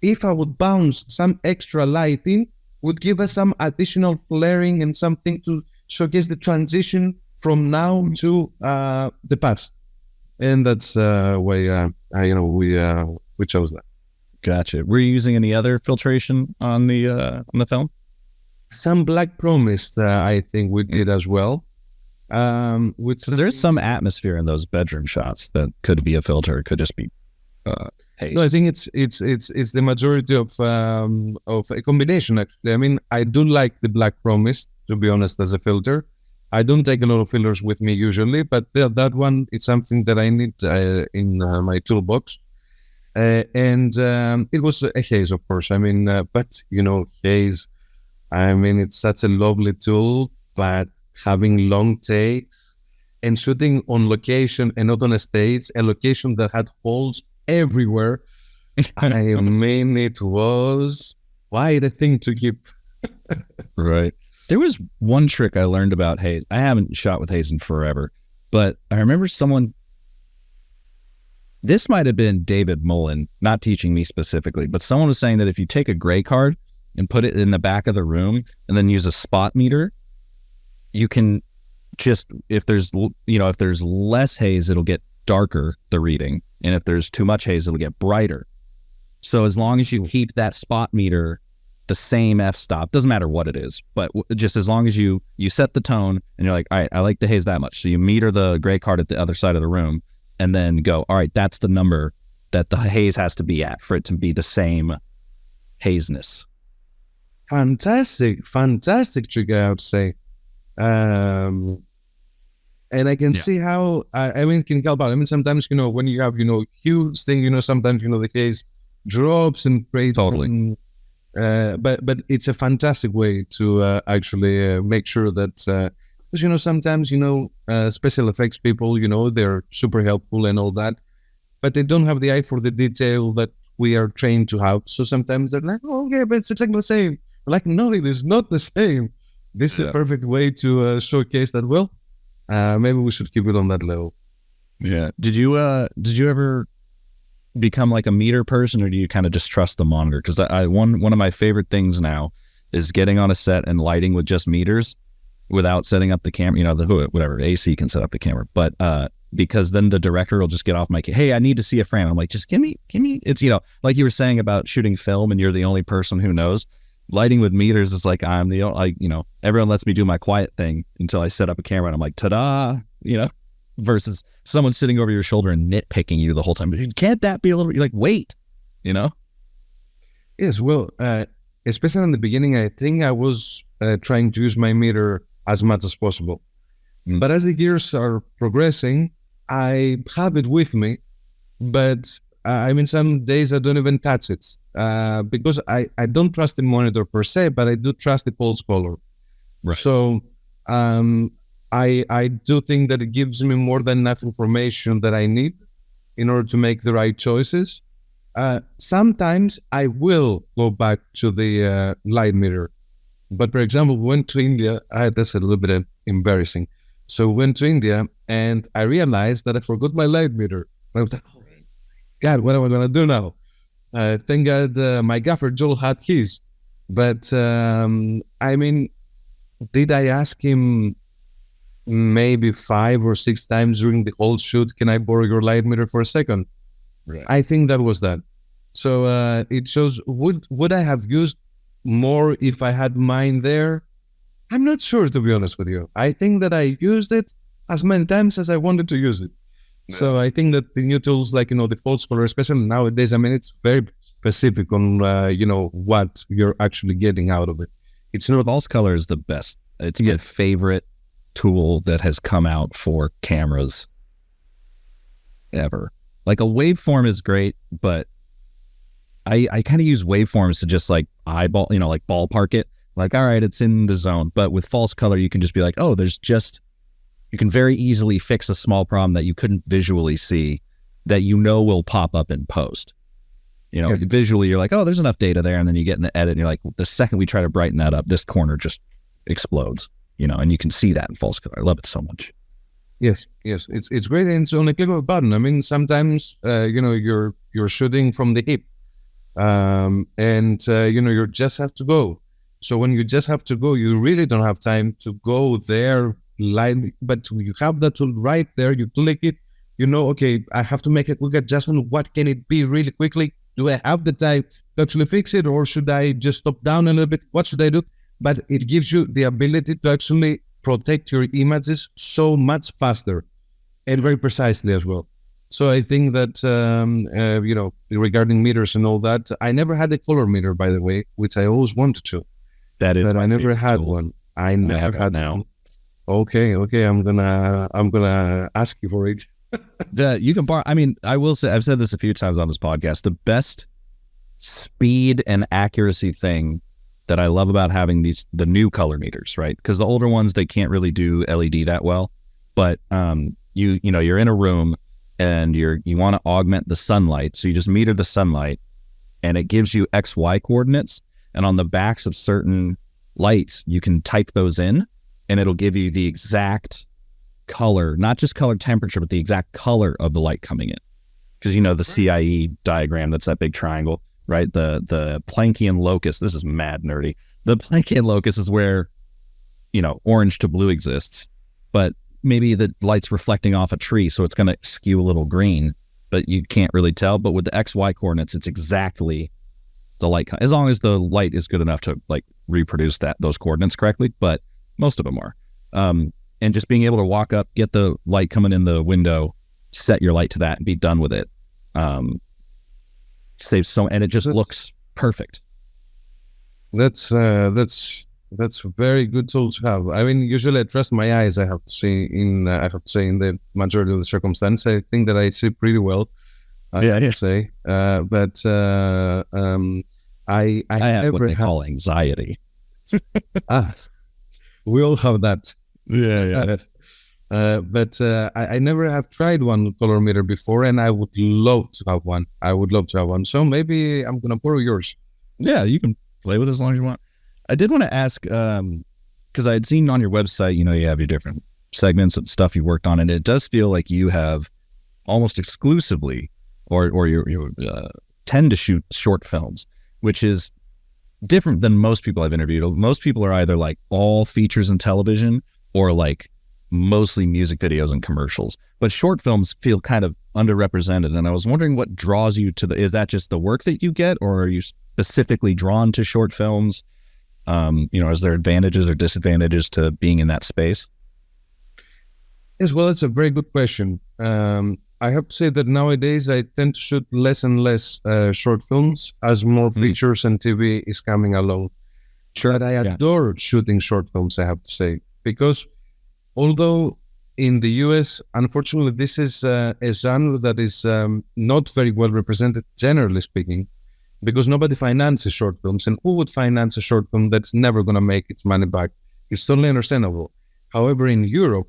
if I would bounce some extra light in, would give us some additional flaring and something to showcase the transition from now to the past. And that's why we chose that. Gotcha. Were you using any other filtration on the film? Some black promise, I think we did as well. So there's some atmosphere in those bedroom shots that could be a filter. It could just be haze. No, I think it's the majority of a combination. Actually, I mean, I do like the black promise, to be honest, as a filter. I don't take a lot of fillers with me usually, but that one, it's something that I need in my toolbox. And it was a haze, of course. I mean, but haze. I mean, it's such a lovely tool, but having long takes and shooting on location and not on a stage, a location that had holes everywhere. I mean, it was quite a thing to keep. Right. There was one trick I learned about haze. I haven't shot with haze in forever, but I remember this might have been David Mullen, not teaching me specifically, but someone was saying that if you take a gray card and put it in the back of the room and then use a spot meter, you can just, if there's less haze, it'll get darker, the reading. And if there's too much haze, it'll get brighter. So as long as you keep that spot meter the same f-stop, doesn't matter what it is, but just as long as you set the tone and you're like, all right, I like the haze that much. So you meter the gray card at the other side of the room and then go, all right, that's the number that the haze has to be at for it to be the same haziness. Fantastic trick, I would say. And I can see how, it can help out. I mean, sometimes, when you have, huge thing, sometimes, the haze drops and creates. Totally. But it's a fantastic way to actually make sure that, because, sometimes, special effects people, they're super helpful and all that, but they don't have the eye for the detail that we are trained to have. So sometimes they're like, oh, yeah, but it's exactly the same. Like, no, it is not the same. This is a perfect way to showcase that. Well, maybe we should keep it on that level. Yeah. Did you ever become like a meter person, or do you kind of just trust the monitor? Because one of my favorite things now is getting on a set and lighting with just meters without setting up the camera. Whatever AC can set up the camera, but because then the director will just get off my hey, I need to see a frame. I'm like, just give me. It's like you were saying about shooting film, and you're the only person who knows. Lighting with meters is like I'm the everyone lets me do my quiet thing until I set up a camera and I'm like, ta-da, versus someone sitting over your shoulder and nitpicking you the whole time. Can't that be a little? You're like, wait, Yes, well, especially in the beginning, I think I was trying to use my meter as much as possible. But as the years are progressing, I have it with me, but some days I don't even touch it because I don't trust the monitor per se, but I do trust the pulse color. Right. So I do think that it gives me more than enough information that I need in order to make the right choices. Sometimes I will go back to the light meter. But for example, we went to India. That's a little bit embarrassing. So we went to India and I realized that I forgot my light meter. I was like, oh, God, what am I going to do now? Thank God my gaffer Joel had his. But did I ask him maybe 5 or 6 times during the whole shoot, can I borrow your light meter for a second? Right. I think that was that. So it shows, would I have used more if I had mine there? I'm not sure, to be honest with you. I think that I used it as many times as I wanted to use it. Yeah. So I think that the new tools like, the false color, especially nowadays, it's very specific on, what you're actually getting out of it. It's false color is the best. It's my favorite tool that has come out for cameras ever. Like a waveform is great, but I kind of use waveforms to just like eyeball, like ballpark it. Like, all right, it's in the zone. But with false color, you can just be like, oh, you can very easily fix a small problem that you couldn't visually see that will pop up in post. Visually, you're like, oh, there's enough data there. And then you get in the edit and you're like, the second we try to brighten that up, this corner just explodes, and you can see that in false color. I love it so much. Yes. It's great. And it's on a click of a button. I mean, sometimes, you're shooting from the hip you just have to go. So when you just have to go, you really don't have time to go there, but you have that tool right there. You click it, okay, I have to make a quick adjustment. What can it be really quickly? Do I have the time to actually fix it, or should I just stop down a little bit? What should I do? But it gives you the ability to actually protect your images so much faster and very precisely as well. So I think that, regarding meters and all that, I never had a color meter, by the way, which I always wanted to. That is, but I never had one. I never had now. Okay. I'm gonna ask you for it. You can borrow. I mean, I will say, I've said this a few times on this podcast. The best speed and accuracy thing that I love about having the new color meters, right? Because the older ones, they can't really do LED that well. But you're in a room and you want to augment the sunlight, so you just meter the sunlight, and it gives you XY coordinates. And on the backs of certain lights, you can type those in, and it'll give you the exact color, not just color temperature, but the exact color of the light coming in. Because the CIE diagram, that's that big triangle, right? The Planckian locus, this is mad nerdy. The Planckian locus is where, orange to blue exists, but maybe the light's reflecting off a tree, so it's going to skew a little green, but you can't really tell. But with the XY coordinates, it's exactly the light, as long as the light is good enough to like reproduce those coordinates correctly, but most of them are. And just being able to walk up, get the light coming in the window, set your light to that, and be done with it, saves and it just looks perfect. That's a very good tool to have. I mean, usually I trust my eyes. I have to say in the majority of the circumstance, I think that I see pretty well. I have to say, but I have what they call anxiety. We all have that. Yeah. But I never have tried one color meter before, and I would love to have one. So maybe I'm gonna borrow yours. Yeah, you can play with it as long as you want. I did want to ask, because I had seen on your website, you have your different segments and stuff you worked on, and it does feel like you have almost exclusively, or you tend to shoot short films, which is different than most people I've interviewed. Most people are either like all features and television, or like mostly music videos and commercials. But short films feel kind of underrepresented, and I was wondering what draws you to is that just the work that you get, or are you specifically drawn to short films? Is there advantages or disadvantages to being in that space? Yes, well, it's a very good question. I have to say that nowadays I tend to shoot less and less short films as more features and TV is coming along. Sure. But I adore shooting short films, I have to say, because although in the US, unfortunately, this is a genre that is not very well represented, generally speaking, because nobody finances short films, and who would finance a short film that's never going to make its money back? It's totally understandable. However, in Europe,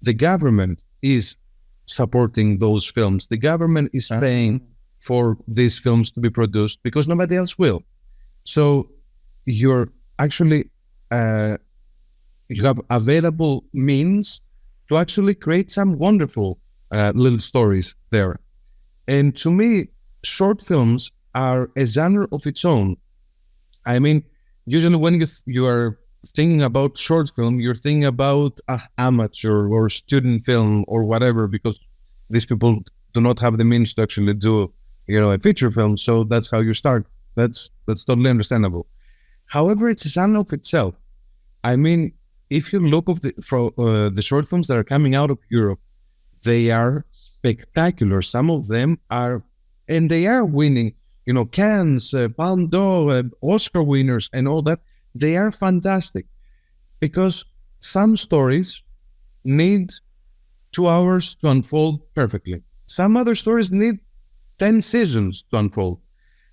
the government is supporting those films. The government is paying for these films to be produced because nobody else will. So you're actually, you have available means to actually create some wonderful little stories there. And to me, short films are a genre of its own. I mean, usually when you are thinking about short film, you're thinking about amateur or student film or whatever, because these people do not have the means to actually do, a feature film. So that's how you start. That's totally understandable. However, it's a genre of itself. I mean, if you look at the short films that are coming out of Europe, they are spectacular. Some of them are, and they are winning, Cannes, Palme d'Or, Oscar winners and all that. They are fantastic because some stories need 2 hours to unfold perfectly. Some other stories need 10 seasons to unfold.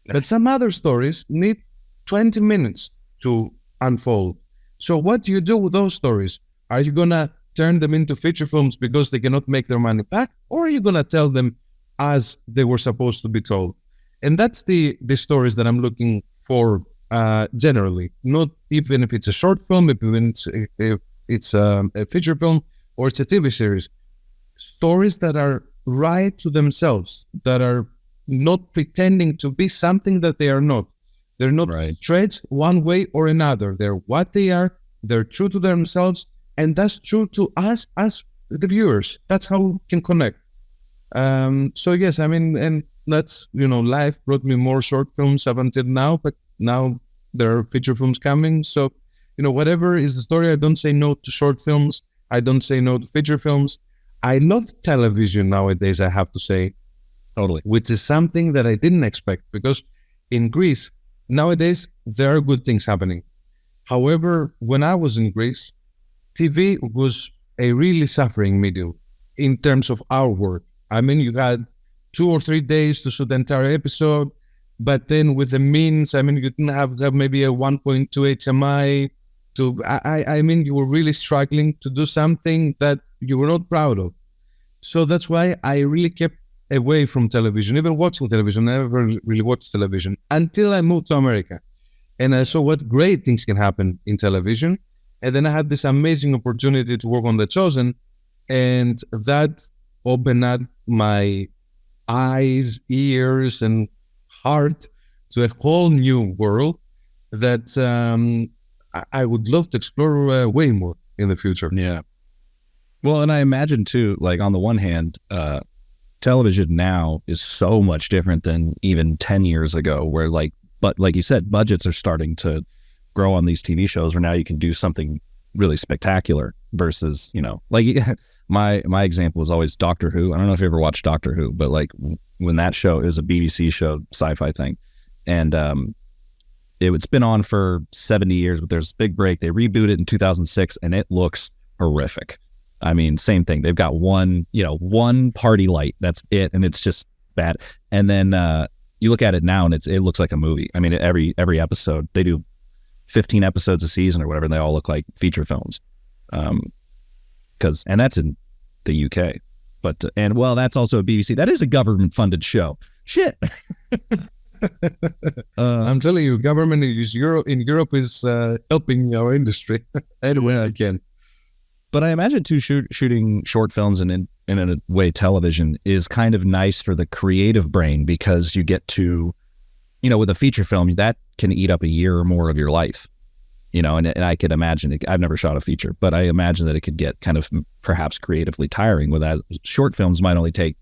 But some other stories need 20 minutes to unfold. So what do you do with those stories? Are you going to turn them into feature films because they cannot make their money back? Or are you going to tell them as they were supposed to be told? And that's the stories that I'm looking for generally. Not even if it's a short film, if it's a feature film, or it's a TV series. Stories that are right to themselves, that are not pretending to be something that they are not. They're not stretched one way or another. They're what they are. They're true to themselves, and that's true to us as the viewers. That's how we can connect. So yes, I mean, and that's, life brought me more short films up until now, but now there are feature films coming. So, whatever is the story, I don't say no to short films. I don't say no to feature films. I love television nowadays, I have to say. Totally. Which is something that I didn't expect, because in Greece, nowadays, there are good things happening. However, when I was in Greece, TV was a really suffering medium in terms of our work. I mean, you had 2 or 3 days to shoot the entire episode, but then with the means, I mean, you didn't have maybe a 1.2 HMI. I mean, you were really struggling to do something that you were not proud of. So that's why I really kept away from television, even watching television. I never really watched television until I moved to America. And I saw what great things can happen in television. And then I had this amazing opportunity to work on The Chosen. And that opened up my eyes, ears, and heart to a whole new world that I would love to explore way more in the future. Yeah. Well, and I imagine too, like on the one hand, television now is so much different than even 10 years ago, where but like you said, budgets are starting to grow on these TV shows where now you can do something really spectacular versus, like my example is always Doctor Who. I don't know if you ever watched Doctor Who, but like when that show is a BBC show, sci-fi thing, and it's been on for 70 years, but there's a big break. They rebooted it in 2006 and it looks horrific. I mean, same thing. They've got one party light. That's it. And it's just bad. And then you look at it now and it looks like a movie. I mean, every episode, they do 15 episodes a season or whatever, and they all look like feature films. And that's in the UK. But, that's also a BBC. That is a government funded show. Shit. I'm telling you, government in Europe is helping our industry anywhere I can. But I imagine too, shooting short films and in a way television is kind of nice for the creative brain, because you get to, with a feature film, that can eat up a year or more of your life, and I could imagine it. I've never shot a feature, but I imagine that it could get kind of perhaps creatively tiring, with that short films might only take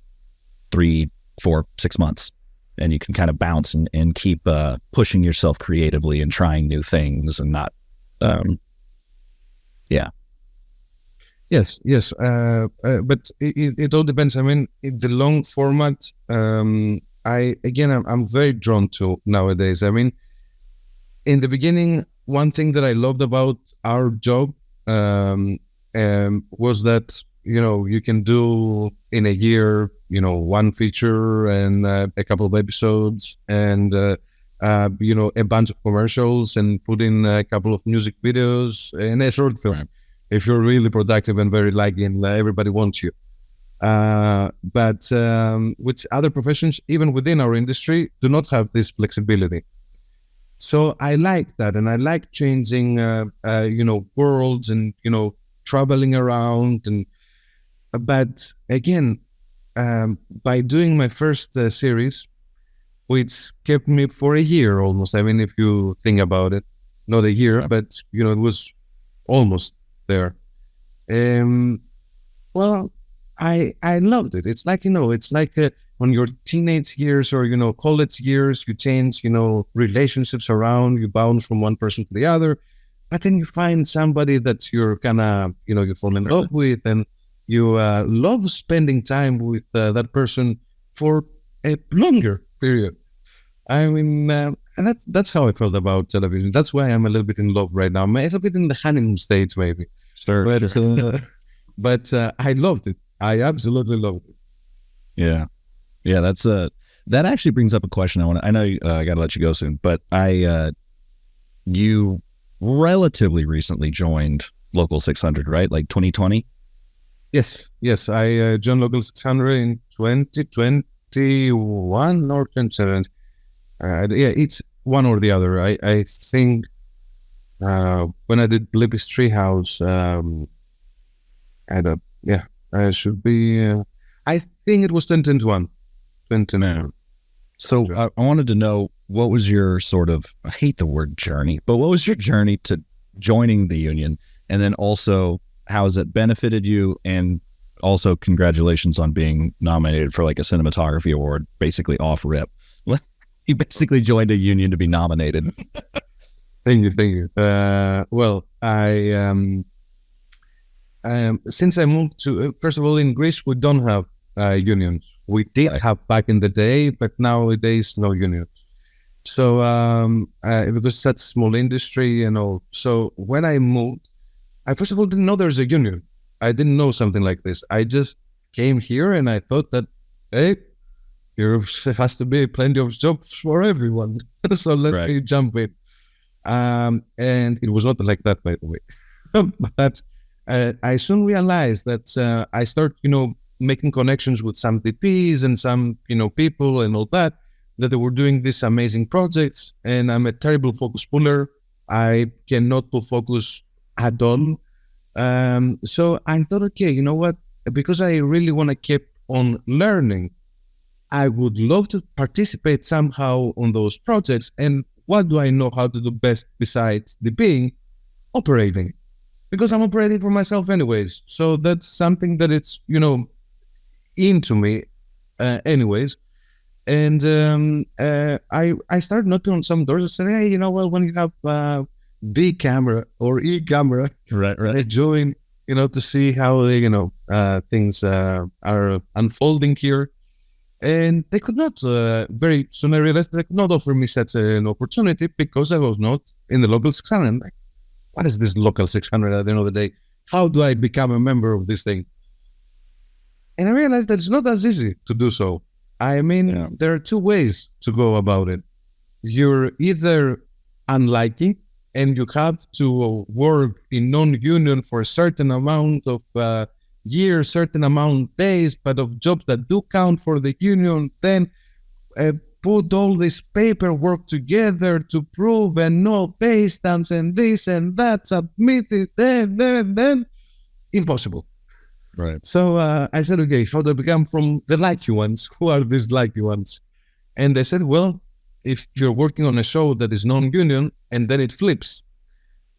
3, 4, 6 months, and you can kind of bounce and keep pushing yourself creatively and trying new things and not, yeah. Yes. But it all depends. I mean, in the long format, I'm very drawn to nowadays. I mean, in the beginning, one thing that I loved about our job was that, you can do in a year, one feature and a couple of episodes and, a bunch of commercials and put in a couple of music videos and a short film. Right. If you're really productive and very lucky and everybody wants you. But with other professions, even within our industry, do not have this flexibility. So I like that, and I like changing, worlds and, traveling around. But again, by doing my first series, which kept me for a year almost. I mean, if you think about it, not a year, but, it was almost there. Well, I loved it. It's like, it's like on your teenage years or, college years, you change, relationships around, you bounce from one person to the other, but then you find somebody that you're kind of, you fall in love with, and you love spending time with that person for a longer period. I mean, and that's how I felt about television. That's why I'm a little bit in love right now. I'm a little bit in the honeymoon stage, maybe. Sure. But I loved it. I absolutely loved it. Yeah. Yeah. That actually brings up a question I know I got to let you go soon, but you relatively recently joined Local 600, right? Like 2020? Yes. I joined Local 600 in 2021 or 2017. Yeah, it's one or the other. I think when I did Blippi's Treehouse, I should be. I think it was 2021. 2021. So I wanted to know, what was your sort of, I hate the word journey, but what was your journey to joining the union? And then also, how has it benefited you? And also, congratulations on being nominated for like a cinematography award, basically off rip. You basically joined a union to be nominated. Thank you. Well, since I moved to, first of all, in Greece, we don't have unions. We did have back in the day, but nowadays, no unions. So, because it's such a small industry and all. So when I moved, I first of all didn't know there's a union. I didn't know something like this. I just came here and I thought that, hey, there has to be plenty of jobs for everyone. So let me jump in. And it was not like that, by the way. But I soon realized that I started, making connections with some DPs and some, people and all that they were doing these amazing projects. And I'm a terrible focus puller. I cannot pull focus at all. So I thought, okay, you know what? Because I really want to keep on learning, I would love to participate somehow on those projects. And what do I know how to do best besides DPing? Operating. Because I'm operating for myself anyways. So that's something that it's, into me anyways. And I started knocking on some doors and said, hey, when you have D camera or E camera, I join, to see how things are unfolding here. And they could not, very soon I realized they could not offer me such an opportunity because I was not in the Local 600. I'm like, what is this Local 600 at the end of the day? How do I become a member of this thing? And I realized that it's not as easy to do so. I mean, there are two ways to go about it. You're either unlucky and you have to work in non-union for a certain amount of years, certain amount of days, but of jobs that do count for the union, then put all this paperwork together to prove and no pay stamps and this and that, submit it, then, impossible. Right. So I said, okay, how do I become from the lucky ones? Who are these lucky ones? And they said, well, if you're working on a show that is non-union and then it flips,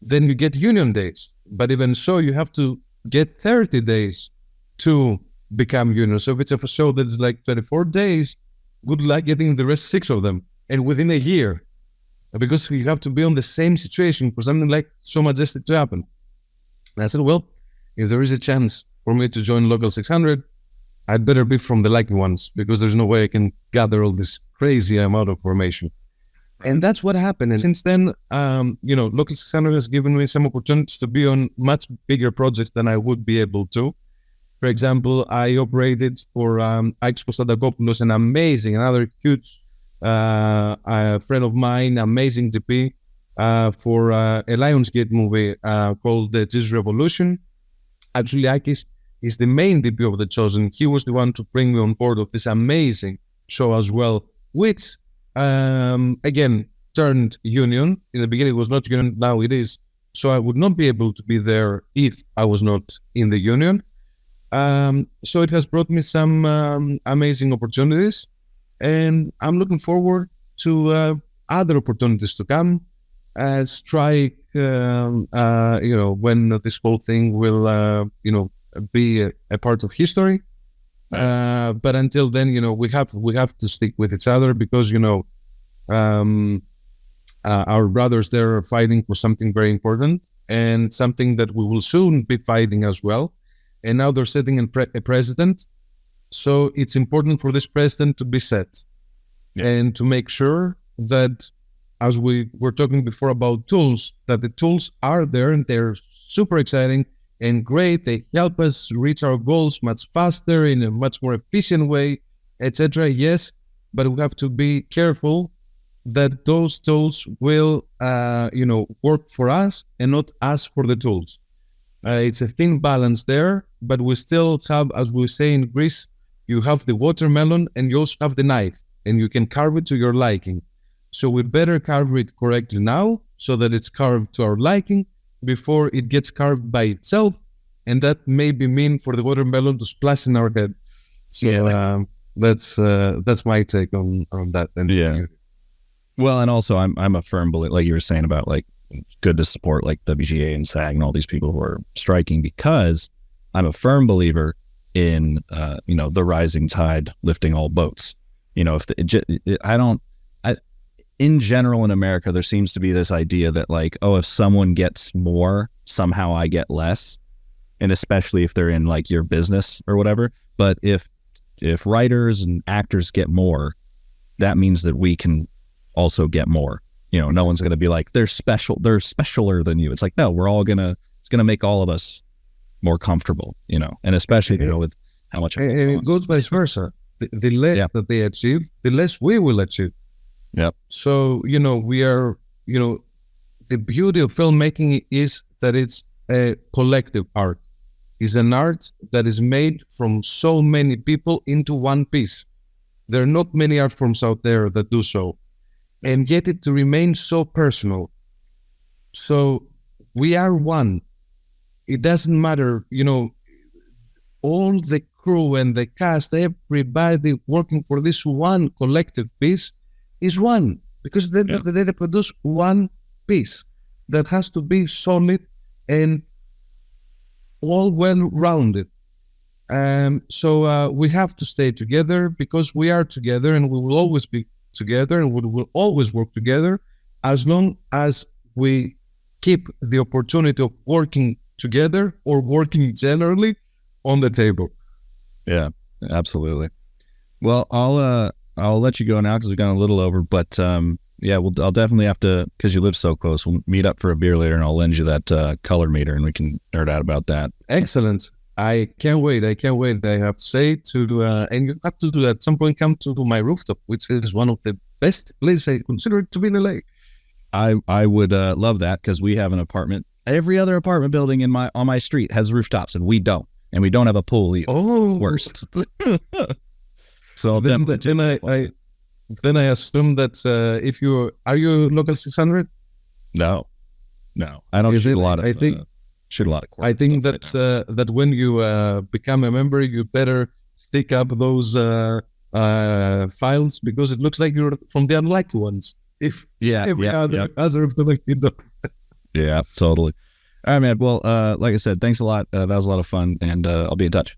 then you get union days. But even so, you have to get 30 days to become union. So if it's a show that's like 24 days, good luck getting the rest 6 of them. And within a year, because you have to be on the same situation for something like so majestic to happen. And I said, well, if there is a chance for me to join Local 600, I'd better be from the lucky ones because there's no way I can gather all this crazy amount of information. And that's what happened. And since then, Local 600 has given me some opportunities to be on much bigger projects than I would be able to. For example, I operated for Ike's Kostadakopoulos, another huge friend of mine, amazing DP, for a Lionsgate movie called The Jesus Revolution. Actually, Ike is the main DP of The Chosen. He was the one to bring me on board of this amazing show as well, which, again, turned union. In the beginning, it was not union, now it is. So I would not be able to be there if I was not in the union. So it has brought me some amazing opportunities, and I'm looking forward to other opportunities to come. Strike, when this whole thing will, be a part of history. But until then, we have to stick with each other because, our brothers there are fighting for something very important and something that we will soon be fighting as well. And now they're setting a president. So it's important for this president to be set and to make sure that, as we were talking before about tools, that the tools are there and they're super exciting and great. They help us reach our goals much faster in a much more efficient way, etc. Yes, but we have to be careful that those tools will, work for us and not us for the tools. It's a thin balance there, but we still have, as we say in Greece, you have the watermelon and you also have the knife, and you can carve it to your liking. So we better carve it correctly now so that it's carved to our liking before it gets carved by itself, and that may be mean for the watermelon to splash in our head. So that's my take on that. And well, and also I'm a firm believer, like you were saying about like good to support like WGA and SAG and all these people who are striking, because I'm a firm believer in the rising tide lifting all boats. In general in America, there seems to be this idea that like, oh, if someone gets more, somehow I get less, and especially if they're in like your business or whatever. But if writers and actors get more, that means that we can also get more. No one's going to be like, they're specialer than you. It's like, no, it's going to make all of us more comfortable, and especially, with how much it goes vice versa. The less that they achieve, the less we will achieve. Yep. So, we are, the beauty of filmmaking is that it's a collective art. It's an art that is made from so many people into one piece. There are not many art forms out there that do so. And yet it remains so personal. So we are one. It doesn't matter, all the crew and the cast, everybody working for this one collective piece is one. Because at the end of the day, they produce one piece that has to be solid and all well-rounded. So we have to stay together because we are together, and we will always be together, and we will always work together as long as we keep the opportunity of working together or working generally on the table. Yeah, absolutely. Well, I'll let you go now because we've gone a little over, but I'll definitely have to, because you live so close, we'll meet up for a beer later and I'll lend you that color meter and we can nerd out about that. Excellent. I can't wait. I have to say and you have to at some point come to my rooftop, which is one of the best places I consider it to be in LA. I would love that, because we have an apartment. Every other apartment building on my street has rooftops, and we don't. And we don't have a pool either. Oh, worst. So then I assume that if are you local 600? No, I don't shoot a lot of. Shoot a lot of. I think that when you become a member, you better stick up those files, because it looks like you're from the unlucky ones. Other of them, you don't. Yeah, totally. All right, man. Well, like I said, thanks a lot. That was a lot of fun, and I'll be in touch.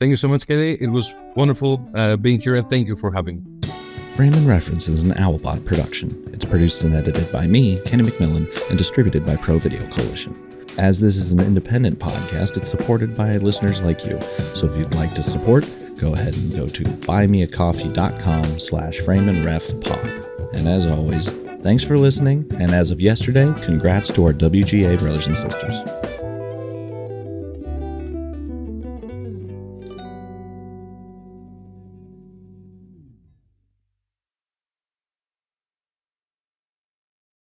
Thank you so much, Kelly. It was wonderful being here, and thank you for having me. Frame and Reference is an Owlbot production. It's produced and edited by me, Kenny McMillan, and distributed by ProVideo Coalition. As this is an independent podcast, it's supported by listeners like you. So if you'd like to support, go ahead and go to buymeacoffee.com/frameandrefpod. And as always, thanks for listening, and as of yesterday, congrats to our WGA brothers and sisters.